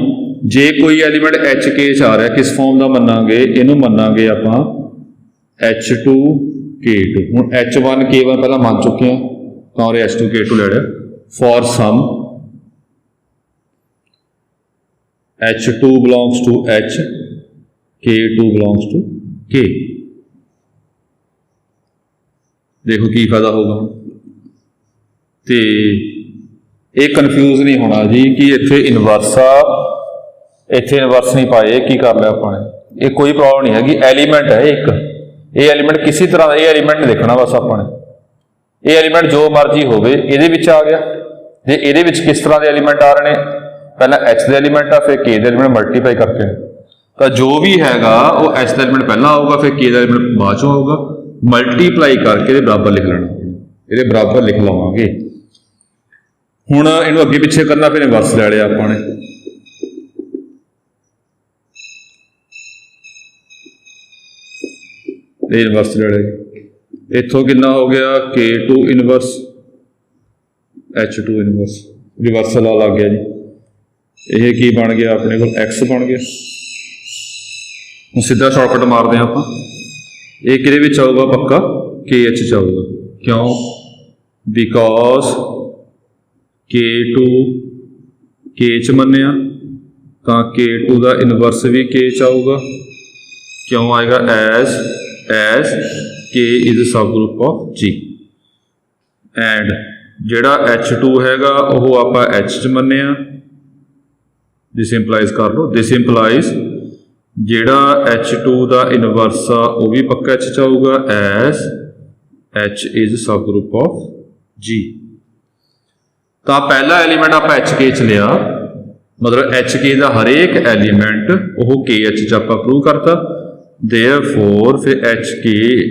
Speaker 1: ਜੇ ਕੋਈ ਐਲੀਮੈਂਟ HK 'ਚ ਆ ਰਿਹਾ, ਕਿਸ ਫਾਰਮ ਦਾ ਮੰਨਾਂਗੇ? ਇਹਨੂੰ ਮੰਨਾਂਗੇ ਆਪਾਂ H2K2। ਹੁਣ H1 K1 ਪਹਿਲਾਂ ਮੰਨ ਚੁੱਕੇ ਹਾਂ, ਤਾਂ ਉਹ H2K2 ਲੈ ਲਿਆ। For some H2 belongs to H, K2 belongs to K। ਦੇਖੋ ਕੀ ਫਾਇਦਾ ਹੋਗਾ। ਤੇ ਇਹ ਕਨਫਿਊਜ਼ ਨਹੀਂ ਹੋਣਾ ਜੀ ਕਿ ਇੱਥੇ ਇਨਵਰਸ ਆ, ਇੱਥੇ ਇਨਵਰਸ ਨਹੀਂ ਪਾਏ, ਕੀ ਕਰ ਲਿਆ ਆਪਾਂ ਨੇ। ਇਹ ਕੋਈ ਪ੍ਰੋਬਲਮ ਨਹੀਂ ਹੈਗੀ, ਐਲੀਮੈਂਟ ਹੈ ਇੱਕ। ਇਹ ਐਲੀਮੈਂਟ ਕਿਸੇ ਤਰ੍ਹਾਂ ਦਾ, ਇਹ ਐਲੀਮੈਂਟ ਨਹੀਂ ਦੇਖਣਾ ਬਸ ਆਪਾਂ ਨੇ। ਇਹ ਐਲੀਮੈਂਟ ਜੋ ਮਰਜ਼ੀ ਹੋਵੇ ਇਹਦੇ ਵਿੱਚ ਆ ਗਿਆ। ਜੇ ਇਹਦੇ ਵਿੱਚ ਕਿਸ ਤਰ੍ਹਾਂ ਦੇ ਐਲੀਮੈਂਟ ਆ ਰਹੇ ਨੇ, ਪਹਿਲਾਂ H ਦੇ ਐਲੀਮੈਂਟ ਆ, ਫਿਰ K ਦੇ ਐਲੀਮੈਂਟ ਮਲਟੀਪਲਾਈ ਕਰਕੇ, ਤਾਂ ਜੋ ਵੀ ਹੈਗਾ ਉਹ H ਦਾ ਐਲੀਮੈਂਟ ਪਹਿਲਾਂ ਆਊਗਾ, ਫਿਰ K ਦਾ ਐਲੀਮੈਂਟ ਬਾਅਦ ਚੋਂ ਆਊਗਾ। ਮਲਟੀਪਲਾਈ ਕਰਕੇ ਇਹਦੇ ਬਰਾਬਰ ਲਿਖ ਲੈਣਾ, ਇਹਦੇ ਬਰਾਬਰ ਲਿਖ ਲਵਾਂਗੇ। ਹੁਣ ਇਹਨੂੰ ਅੱਗੇ ਪਿੱਛੇ ਕਰਨਾ, ਫਿਰ ਇਨਵਰਸ ਲੈ ਲਿਆ ਆਪਾਂ ਨੇ। ਇਹ ਇਨਵਰਸ ਲੈ ਲਿਆ, ਇੱਥੋਂ ਕਿੰਨਾ ਹੋ ਗਿਆ? K2 inverse H2 inverse, reversal ਆ ਲੱਗ ਗਿਆ ਜੀ। ਇਹ ਕੀ ਬਣ ਗਿਆ ਆਪਣੇ ਕੋਲ? X ਬਣ ਗਿਆ। ਹੁਣ ਸਿੱਧਾ ਸ਼ਾਰਟਕਟ ਮਾਰਦੇ ਹਾਂ ਆਪਾਂ। ਇਹ ਕਿਹਦੇ ਵਿੱਚ ਆਊਗਾ? ਪੱਕਾ KH 'ਚ ਆਊਗਾ। ਕਿਉਂ? ਬਿਕੋਜ਼ K2 K 'ਚ ਮੰਨਿਆ, ਤਾਂ K2 ਦਾ ਇਨਵਰਸ ਵੀ K 'ਚ ਆਊਗਾ। ਕਿਉਂ ਆਏਗਾ? As K is sub group of G। And ਜਿਹੜਾ H2 ਹੈਗਾ ਉਹ ਆਪਾਂ H 'ਚ ਮੰਨਿਆ। ਦਿਸ ਇੰਪਲਾਈਜ਼ ਕਰ ਲਓ, ਦਿਸ ਇੰਪਲਾਈਜ਼ ਜਿਹੜਾ H2 ਦਾ ਇਨਵਰਸ ਆ ਉਹ ਵੀ ਪੱਕਾ H 'ਚ ਆਊਗਾ, as H is sub group of G। ਤਾਂ ਪਹਿਲਾ ਐਲੀਮੈਂਟ ਆਪਾਂ HK 'ਚ ਲਿਆ, ਮਤਲਬ HK ਦਾ ਹਰੇਕ ਐਲੀਮੈਂਟ ਉਹ KH 'ਚ ਆਪਾਂ ਪ੍ਰੂਵ ਕਰਤਾ। Therefore ਫਿਰ HK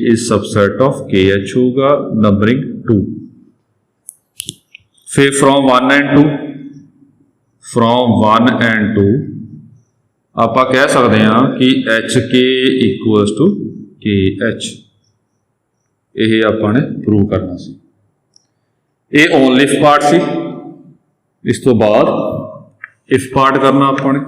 Speaker 1: is subset of KH ਹੋਊਗਾ, ਨੰਬਰਿੰਗ 2। ਫਿਰ from 1 and 2 ਆਪਾਂ ਕਹਿ ਸਕਦੇ ਹਾਂ ਕਿ HK equals to KH। ਇਹ ਆਪਾਂ ਨੇ ਪ੍ਰੂਵ ਕਰਨਾ ਸੀ। ਇਹ ਓਨਲੀ ਇਫ ਪਾਰਟ ਸੀ। ਇਸ ਤੋਂ ਬਾਅਦ ਇਫ ਪਾਰਟ ਕਰਨਾ ਆਪਾਂ ਨੇ।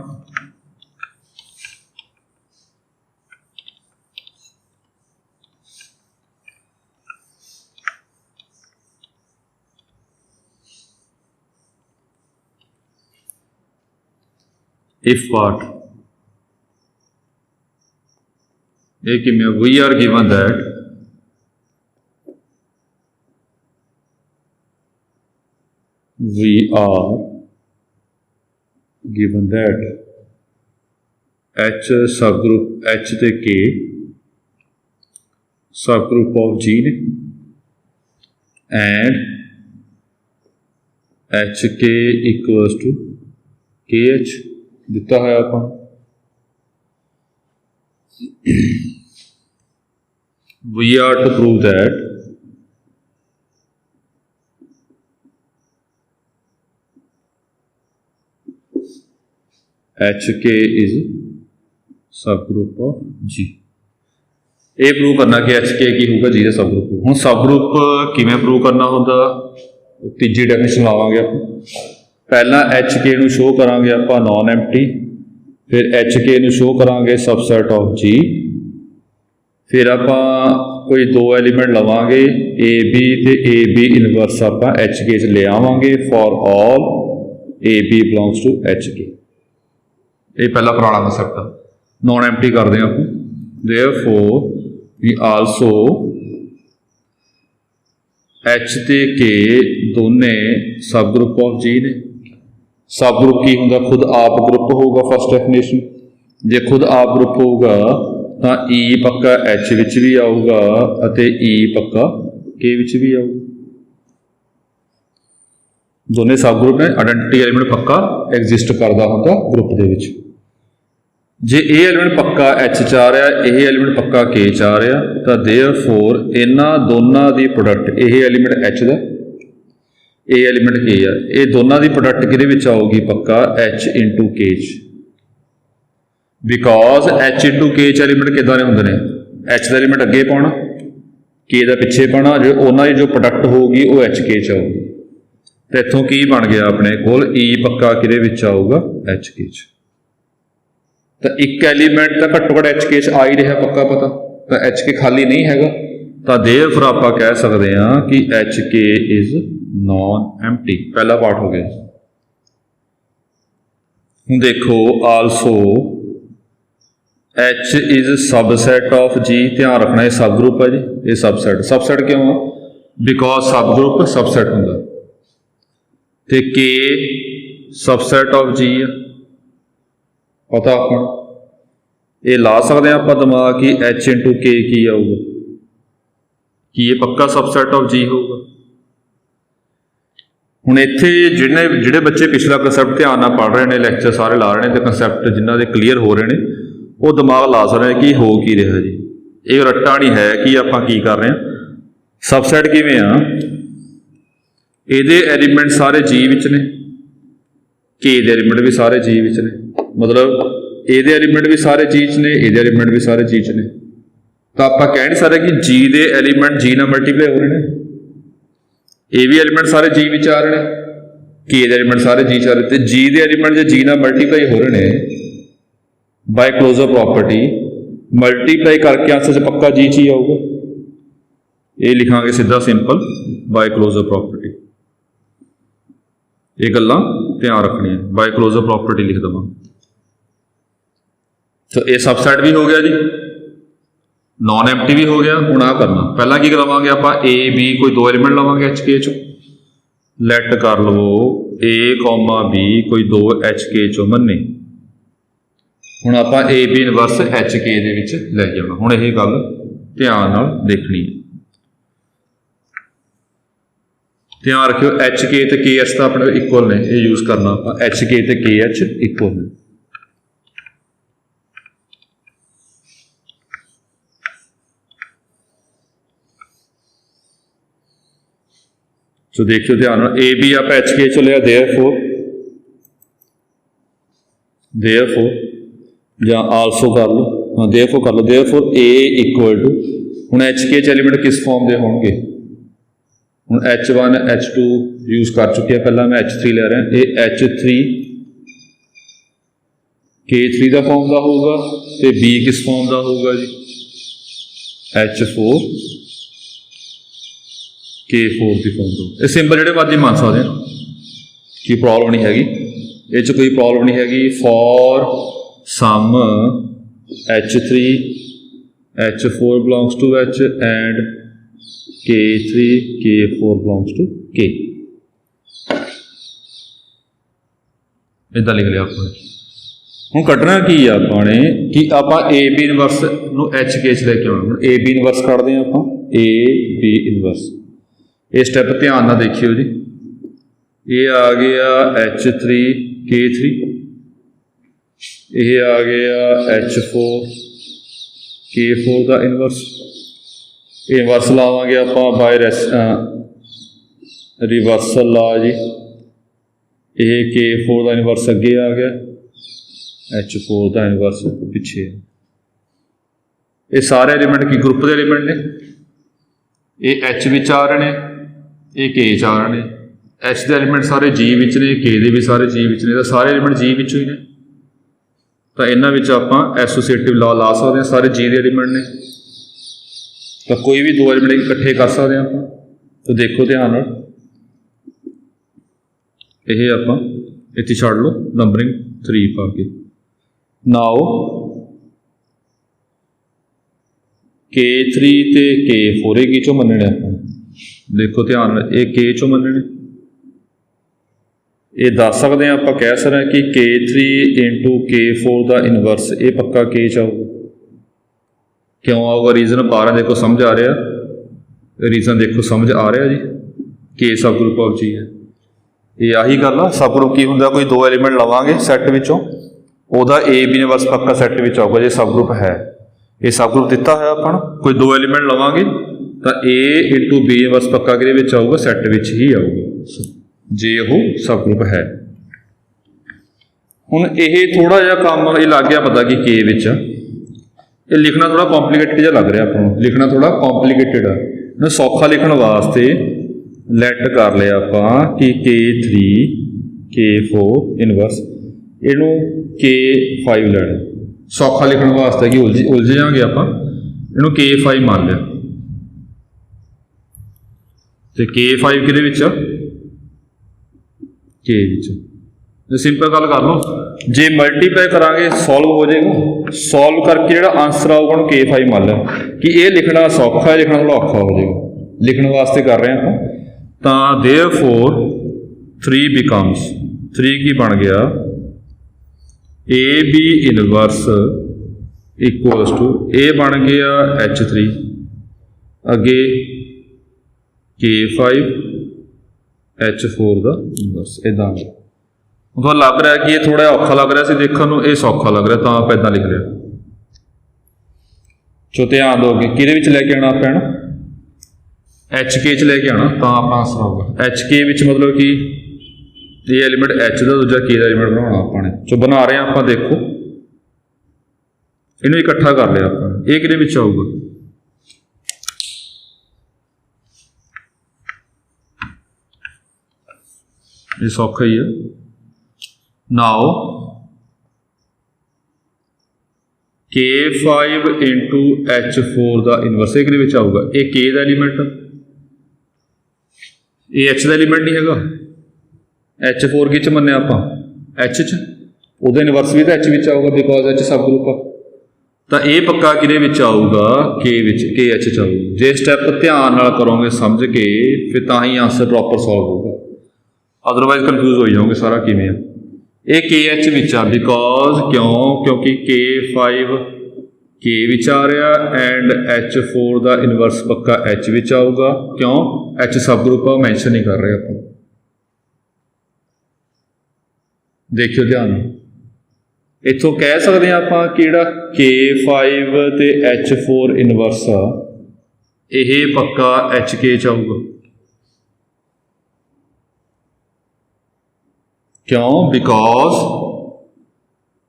Speaker 1: if part, we are given that H subgroup H ਤੇ K subgroup of G ਨੇ and HK equals to KH ਦਿੱਤਾ ਹੋਇਆ ਆਪਾਂ। We are to prove that HK is subgroup of G। ਇਹ ਪ੍ਰੂਵ ਕਰਨਾ ਕਿ HK ਕੀ ਹੋਊਗਾ G ਦਾ subgroup. ਹੁਣ ਸਬਗਰੁੱਪ ਕਿਵੇਂ ਪ੍ਰੂਵ ਕਰਨਾ ਹੁੰਦਾ, ਤੀਜੀ ਡੈਫੀਨੇਸ਼ਨ ਲਾਵਾਂਗੇ ਆਪਾਂ। ਪਹਿਲਾਂ HK ਨੂੰ ਸ਼ੋ ਕਰਾਂਗੇ ਆਪਾਂ ਨॉन ਐਮਪਟੀ, फिर HK ਨੂੰ शो करांगे सबसैट ऑफ G। फिर आपां कोई दो एलीमेंट लवांगे AB ते AB इनवर्स आपां HK च ले आवांगे for all AB belongs to HK। ये पहला पुराना कंसैप्ट है। नॉन एम्प्टी करते हैं आप देयरफॉर वी आल्सो H ते K दोने सब ग्रुप ऑफ G ने। सब ग्रुप की होंगे खुद आप ग्रुप होगा फर्स्ट डेफिनेशन। जे खुद आप ग्रुप होगा तो E पक्का H विच भी आऊगा अते E पक्का K विच भी आऊगा। दोने सब ग्रुप ने आइडेंटिटी एलीमेंट पक्का एग्जिस्ट करता होगा ग्रुप दे विच। जे ये एलीमेंट पक्का H च आ रहा यह एलीमेंट पक्का K च आ रहा तो देयरफॉर इन्हां दोनों की प्रोडक्ट यह एलीमेंट H का ये एलीमेंट K है ये दोनों की प्रोडक्ट कि आऊगी पक्का H into K because H into K element किदां दे हुंदे ने H का एलीमेंट अगे पाना K का पिछे पाना जो उन्होंने की जो प्रोडक्ट होगी वो HK च आऊगी। तो इत्थों की बन गया अपने कोल E पक्का कि आऊगा HK च। तो एक एलीमेंट तो घट्टो घट HK च आ ही रहा पक्का पता तो HK खाली नहीं हैगा तो देयरफॉर आप कह सकते हैं कि HK इज नॉन एम्प्टी। पहला पार्ट हो गया। हुण देखो also H is सबसैट of G। ध्यान रखना ये सब ग्रुप है जी ये सबसैट। सबसैट क्यों है बिकॉज सब ग्रुप सबसैट होंगे तो K सबसैट ऑफ G है पता आप ये ला सकते हैं आप दिमाग कि H इंटू K की आऊगा कि ये पक्का सबसैट ऑफ G होगा। हुण इत्थे जिहड़े बच्चे पिछला कंसैप्ट ध्यान नाल पढ़ रहे हैं लैक्चर सारे ला रहे हैं तो कंसैप्ट जिन्हां दे क्लीयर हो रहे हैं वो दिमाग ला सकते हैं कि हो की रहा जी। ये रट्टा नहीं है कि आपां की कर रहे हैं। सबसैट किवें आ इहदे एलीमेंट सारे G विच ने K दे एलीमेंट भी सारे G विच ने मतलब इहदे एलीमेंट भी सारे G च ने इहदे एलीमेंट भी सारे G च ने। तो आपां कह नहीं सकते कि G दे एलीमेंट G नाल मल्टीप्लाई हो रहे हैं ये भी एलीमेंट सारे G विच आ रहे हैं K दे एलीमेंट सारे G च आ रहे तो G दे एलीमेंट जो G नाल मल्टीप्लाई हो रहे हैं बाय क्लोजर प्रॉपर्टी मल्टीप्लाई करके आंसर च पक्का G च ही आऊगा। ये लिखांगे सीधा सिंपल बाय क्लोजर प्रॉपर्टी। ये गल्लां ध्यान रखनियां बाय क्लोजर प्रॉपर्टी लिख देवां। तो ये सबसैट भी हो गया जी नॉन एम्प्टी भी हो गया। हुण आ करना पहला की लवांगे आप A B कोई दो एलीमेंट लवांगे HK चो लैट कर लवो A कॉमा B कोई दो HK चो मन्ने। हुण आप AB इनवर्स HK दे विच लै जाना। हुण यह गल ध्यान नाल देखनी है। ध्यान रखियो HK ते KH तो अपने इक्वल ने ये यूज करना आप HK ते KH इक्वल ने। तो देखियो ध्यान ए बी आप HK चो लिया देयरफॉर या आल्सो कर लो हाँ देयरफॉर कर लो देयरफॉर A इक्वल टू हुण HK च एलीमेंट किस फॉर्म के होंगे हुण H1 H2 यूज कर चुके हैं पहला मैं H3 ले रहा ये H3 K3 का फॉर्म का होगा तो B किस फॉर्म का होगा जी H4 K4 की फॉर्म दो। ये सिंपल जिहड़े मर्जी मान सकते हैं कि प्रॉब्लम नहीं हैगी ये कोई प्रॉब्लम नहीं हैगी। For some H3 H4 belongs to H and K3 K4 belongs to K। इदां लिख लिया आपने। हुण कड्ढना की आपने कि आप A B इनवर्स नूं HK च लैके आउणा। A B इनवर्स कढदे हैं आप A B इनवर्स। ये स्टैप ध्यान ना देखियो जी ये आ गया H3 K3 ये आ गया H4 K4 का इनवर्स। इनवर्स लावांगे आप बाय रिवर्सल ला जी ये K4 का इनवर्स अगे आ गया H4 का इनवर्स पिछे। ये सारे एलीमेंट की ग्रुप के एलीमेंट ने ये H विच आ रहे हैं ये K च आ रहे हैं। H के एलीमेंट सारे G विच ने K दे भी सारे G विच ने तो सारे एलीमेंट G विचों ही ने। तो इन्होंने आप एसोसीएटिव लॉ ला सकते हैं। सारे जी के एलीमेंट ने, तो कोई भी दो एलीमेंट इकट्ठे कर सकते हैं आप। तो देखो ध्यान ये आप इतनी छड़ लो नंबरिंग 3 पा के। नाउ K3 ते K4 ये चो मनने आप। देखो ध्यान ये K चो मनने, ये दस सकते हैं आप, कह सकते हैं कि K3 इंटू K4 का इनवर्स ये पक्का K च आऊगा। क्यों आऊगा? रीजन पा रहे देखो, समझ आ रहा, रीजन देखो समझ आ रहा जी। K सब ग्रुप ऑफ जी है, ये आही गल आ। सब ग्रुप की होंगे, कोई दो एलीमेंट लवांगे सैट विचों, ओदा ए बी इनवर्स पक्का सैट विच आऊगा जो सब ग्रुप है। ये सब ग्रुप दिता है अपन, कोई दो एलीमेंट लवांगे तो ए इंटू बी इनवर्स पक्का कि आऊगा सैट विच ही आऊगा जे वो सब ग्रुप है। हुण ये थोड़ा जिहा काम ये लग गया पता कि K विच ये लिखना थोड़ा कॉम्पलीकेटेड जिहा लग रहा आपको, लिखना थोड़ा कॉम्पलीकेटेड है। सौखा लिखण वास्ते लैट कर लिया आप कि K3 K4 इनवर्स इनू K5 लैना। सौखा लिखण वास्ते कि उलझ जाएंगे आप, इनू K5 मान लिया। तो K5 किहदे विच K विच। सिंपल गल कर लो, जे मल्टीप्लाई करांगे सॉल्व हो जाएगा। सॉल्व करके जो आंसर आऊगा उन्होंने K5 मान लिया कि ये लिखना सौखा है, लिखना थोड़ा औखा हो जाएगा। लिखने वास्ते कर रहे हैं तो देयरफॉर 3 बिकम्स 3 की बन गया A B inverse equals to A बन गया H3 अगे K5 H4 का इनवर्स। इदा तो लग रहा है कि ये थोड़ा औखा लग रहा है देखने को, ये सौखा लग रहा, तो आप इदा लिख लिया। सो ध्यान दोगे कि लैके आना आप HK च लैके आना, तो आप आंसर आऊगा HK मतलब कि ये एलीमेंट H का दूजा K का एलीमेंट बनाना आपने। सो बना रहे हैं आप, देखो इन्हें इकट्ठा कर लिया आप, ये कि आऊगा ये सौखा ही है। नाउ K5 इंटू H4 का इनवर्स ये आऊगा, ये K का एलीमेंट, ये H का एलीमेंट नहीं है। H4 कि मन्ने आप H च, वो इनवर्स भी तो H विच आऊगा बिकॉज H सब ग्रुप आ। तो ये पक्का कि आऊगा K H च आऊगा। जे स्टैप ध्यान नाल करोगे समझ के फिर तो ही आंसर प्रॉपर सॉल्व होगा, अदरवाइज कन्फ्यूज हो जाओगे सारा किवें आ। ये KH विच आ बिकॉज क्यों, क्योंकि K5 K विच आ रहा एंड H4 का इनवर्स पक्का H विच आऊगा। क्यों? H सब ग्रुप आ, मैंशन नहीं कर रहे आप। देखियो ध्यान, इथों कह सकते हैं आप कि K5 ते H4 इनवर्स आ ये पक्का HK च आऊगा। क्यों? बिकॉज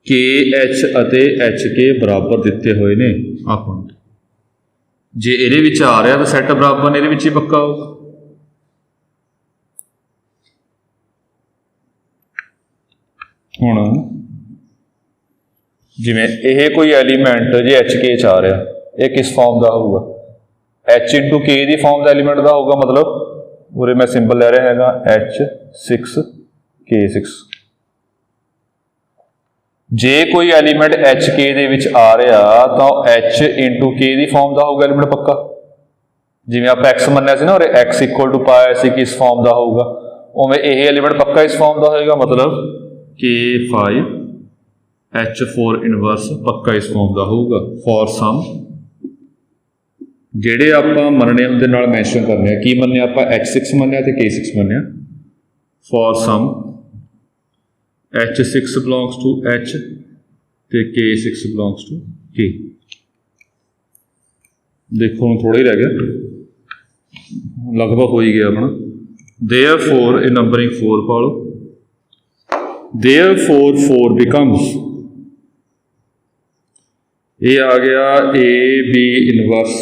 Speaker 1: KH अते HK बराबर दिते हुए ने आप। जे ये आ रहा तो सैट बराबर ने ये पक्का होगा। हुण जिमें यह कोई एलीमेंट जे HK च आ रहा, ये किस फॉर्म का होगा? H इंटू K की फॉर्म का एलीमेंट का होगा। मतलब उरे मैं सिंबल ले रहा है H6 K6। जे कोई एलीमेंट HK दे विच आ रहा तो H इंटू K की फॉर्म का होगा एलीमेंट पक्का। जिमें आप X मन्निया सी ना, और X इक्वल टू पाया सी किस फॉर्म का होगा, उमें यह एलीमेंट पक्का इस फॉर्म का होगा। मतलब K5 H4 इनवर्स पक्का इस फॉर्म का होगा। फॉर सम जेडे आप मनने उनके नाल मैंशन करने की मन्ने आप H6 मन्निया तो K6 मन्निया। For some H6 belongs to H तो K6 बिलोंग्स टू K। देखो हम थोड़ा ही रह गया, लगभग हो ही गया अपना। देयरफॉर ये नंबरिंग 4 पा लो। देयरफॉर 4 बिकम्स, ये आ गया A B inverse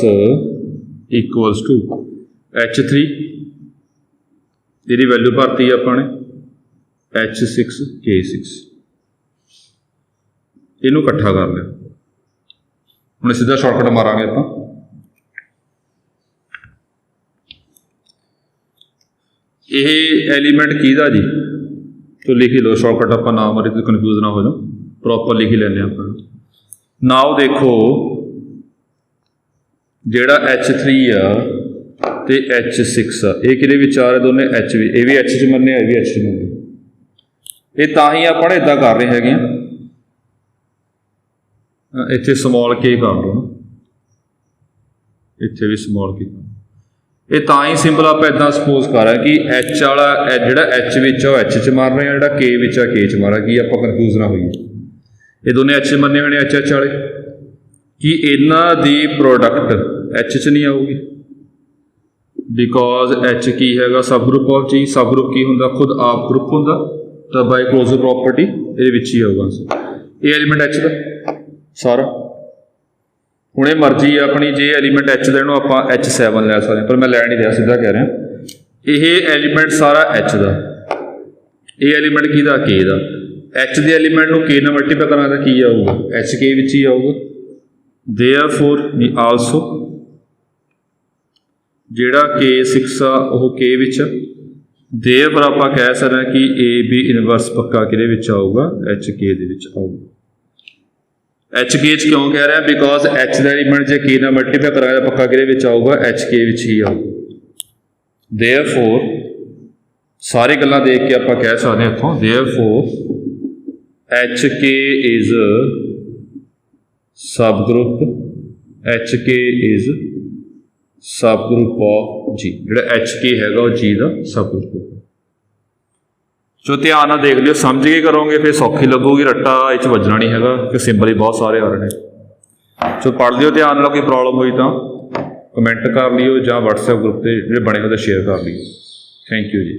Speaker 1: equals to H3, ये वैल्यू भरती है अपने H6 K6। ਇਹਨੂੰ ਇਕੱਠਾ ਕਰ ਲਿਆ। ਹੁਣ ਸਿੱਧਾ ਸ਼ਾਰਟਕਟ ਮਾਰਾਂਗੇ ਆਪਾਂ। ਇਹ ਐਲੀਮੈਂਟ ਕਿਹਦਾ ਜੀ, ਤੋ ਲਿਖ ਹੀ ਲਓ ਸ਼ਾਰਟਕਟ, ਆਪਾਂ ਨਾਮ ਮਾਰੇ ਤੇ ਕਨਫਿਊਜ਼ ਨਾ ਹੋ ਜਾਓ, ਪ੍ਰੋਪਰ ਲਿਖ ਹੀ ਲੈਂਦੇ ਆਪਾਂ। ਨਾਓ ਦੇਖੋ ਜਿਹੜਾ H3 ਆ ਤੇ H6 ਆ, ਇਹ ਕਿਹਦੇ ਵਿੱਚ ਆ ਰਹੇ ਦੋਨੇ H ਵੀ, ਇਹ ਵੀ H 'ਚ ਮੰਨੇ, ਇਹ ਵੀ H 'ਚ ਮੰਨੇ। ਇਹ ਤਾਂ ਹੀ ਆਪਾਂ ਇੱਦਾਂ ਕਰ ਰਹੇ ਹੈਗੇ ਆ, ਇੱਥੇ ਸਮੋਲ ਕੇ ਕਰ ਲਓ ਨਾ, ਇੱਥੇ ਵੀ ਸਮੋਲ ਕੇ। ਇਹ ਤਾਂ ਹੀ ਸਿੰਬਲ ਆਪਾਂ ਇੱਦਾਂ ਸਪੋਜ਼ ਕਰ ਰਹੇ ਕਿ H ਵਾਲਾ ਜਿਹੜਾ H ਵਿੱਚ ਆ ਉਹ H 'ਚ ਮਾਰ ਰਹੇ ਆ, ਜਿਹੜਾ K ਵਿੱਚ ਆ K 'ਚ ਮਾਰ ਰਿਹਾ, ਕਿ ਆਪਾਂ ਕਨਫਿਊਜ਼ ਨਾ ਹੋਈਏ। ਇਹ ਦੋਨੇ H ਮੰਨੇ ਹੋਏ ਨੇ, H ਵਾਲੇ, ਕਿ ਇਹਨਾਂ ਦੀ ਪ੍ਰੋਡਕਟ H 'ਚ ਨਹੀਂ ਆਊਗੀ, ਬਿਕੋਜ਼ H ਕੀ ਹੈਗਾ, sub group of G। Sub group ਕੀ ਹੁੰਦਾ, ਖੁਦ ਆਪ ਗਰੁੱਪ ਹੁੰਦਾ, ਤਾਂ ਬਾਈ ਕਲੋਜ਼ਰ ਪ੍ਰੋਪਰਟੀ ਇਹਦੇ ਵਿੱਚ ਹੀ ਆਊਗਾ। ਇਹ ਐਲੀਮੈਂਟ H ਦਾ ਸਾਰਾ। ਹੁਣ ਇਹ ਮਰਜ਼ੀ ਆ ਆਪਣੀ, ਜੇ ਐਲੀਮੈਂਟ H ਦਾ ਇਹਨੂੰ ਆਪਾਂ H7 ਲੈ ਸਕਦੇ ਹਾਂ, ਪਰ ਮੈਂ ਲੈ ਨਹੀਂ ਰਿਹਾ, ਸਿੱਧਾ ਕਹਿ ਰਿਹਾ। ਇਹ ਐਲੀਮੈਂਟ ਸਾਰਾ H ਦਾ, ਇਹ ਐਲੀਮੈਂਟ ਕਿਹਦਾ, K ਦਾ। H ਦੇ ਐਲੀਮੈਂਟ ਨੂੰ K ਨਾਲ ਮਲਟੀਪਲਾਈ ਕਰਾਂਗੇ ਤਾਂ ਕੀ ਆਊਗਾ, HK ਵਿੱਚ ਹੀ ਆਊਗਾ। ਦੇਅਰਫੋਰ ਆਲਸੋ ਜਿਹੜਾ K6 ਆ ਉਹ K ਵਿੱਚ, ਦੇਅਰਫੋਰ ਆਪਾਂ ਕਹਿ ਸਕਦੇ ਹਾਂ ਕਿ AB ਇਨਵਰਸ ਪੱਕਾ ਕਿਹਦੇ ਵਿੱਚ ਆਊਗਾ, HK ਦੇ ਵਿੱਚ ਆਊਗਾ। HK 'ਚ ਕਿਉਂ ਕਹਿ ਰਿਹਾ, ਬਿਕੋਜ਼ H ਦਾ ਐਲੀਮੈਂਟ ਜੇ K ਨਾਲ ਮਲਟੀਪਲਾਈ ਕਰਾਂਗੇ ਤਾਂ ਪੱਕਾ ਕਿਹਦੇ ਵਿੱਚ ਆਊਗਾ, HK ਵਿੱਚ ਹੀ ਆਊਗਾ। ਦੇਅਰਫੋਰ ਸਾਰੀ ਗੱਲਾਂ ਦੇਖ ਕੇ ਆਪਾਂ ਕਹਿ ਸਕਦੇ ਹਾਂ ਇੱਥੋਂ, ਦੇਅਰਫੋਰ HK is sub group, HK is sub group of G। ਜਿਹੜਾ HK ਹੈਗਾ ਉਹ G ਦਾ ਸਬ ਗਰੁੱਪ। ਸੋ ਧਿਆਨ ਨਾਲ ਦੇਖ ਲਿਓ, ਸਮਝ ਕੇ ਕਰੋਗੇ ਫਿਰ ਸੌਖੀ ਲੱਗੂਗੀ, ਰੱਟਾ ਇਹ 'ਚ ਵੱਜਣਾ ਨਹੀਂ ਹੈਗਾ ਕਿ ਸਿੰਬਲ ਹੀ ਬਹੁਤ ਸਾਰੇ ਆ ਰਹੇ ਨੇ। ਸੋ ਪੜ੍ਹ ਲਿਓ ਧਿਆਨ ਨਾਲ, ਕੋਈ ਪ੍ਰੋਬਲਮ ਹੋਈ ਤਾਂ ਕਮੈਂਟ ਕਰ ਲਿਓ ਜਾਂ WhatsApp ਗਰੁੱਪ 'ਤੇ ਜਿਹੜੇ ਬਣੇ ਹੋਏ ਸ਼ੇਅਰ ਕਰ ਲਿਓ। ਥੈਂਕ ਯੂ ਜੀ।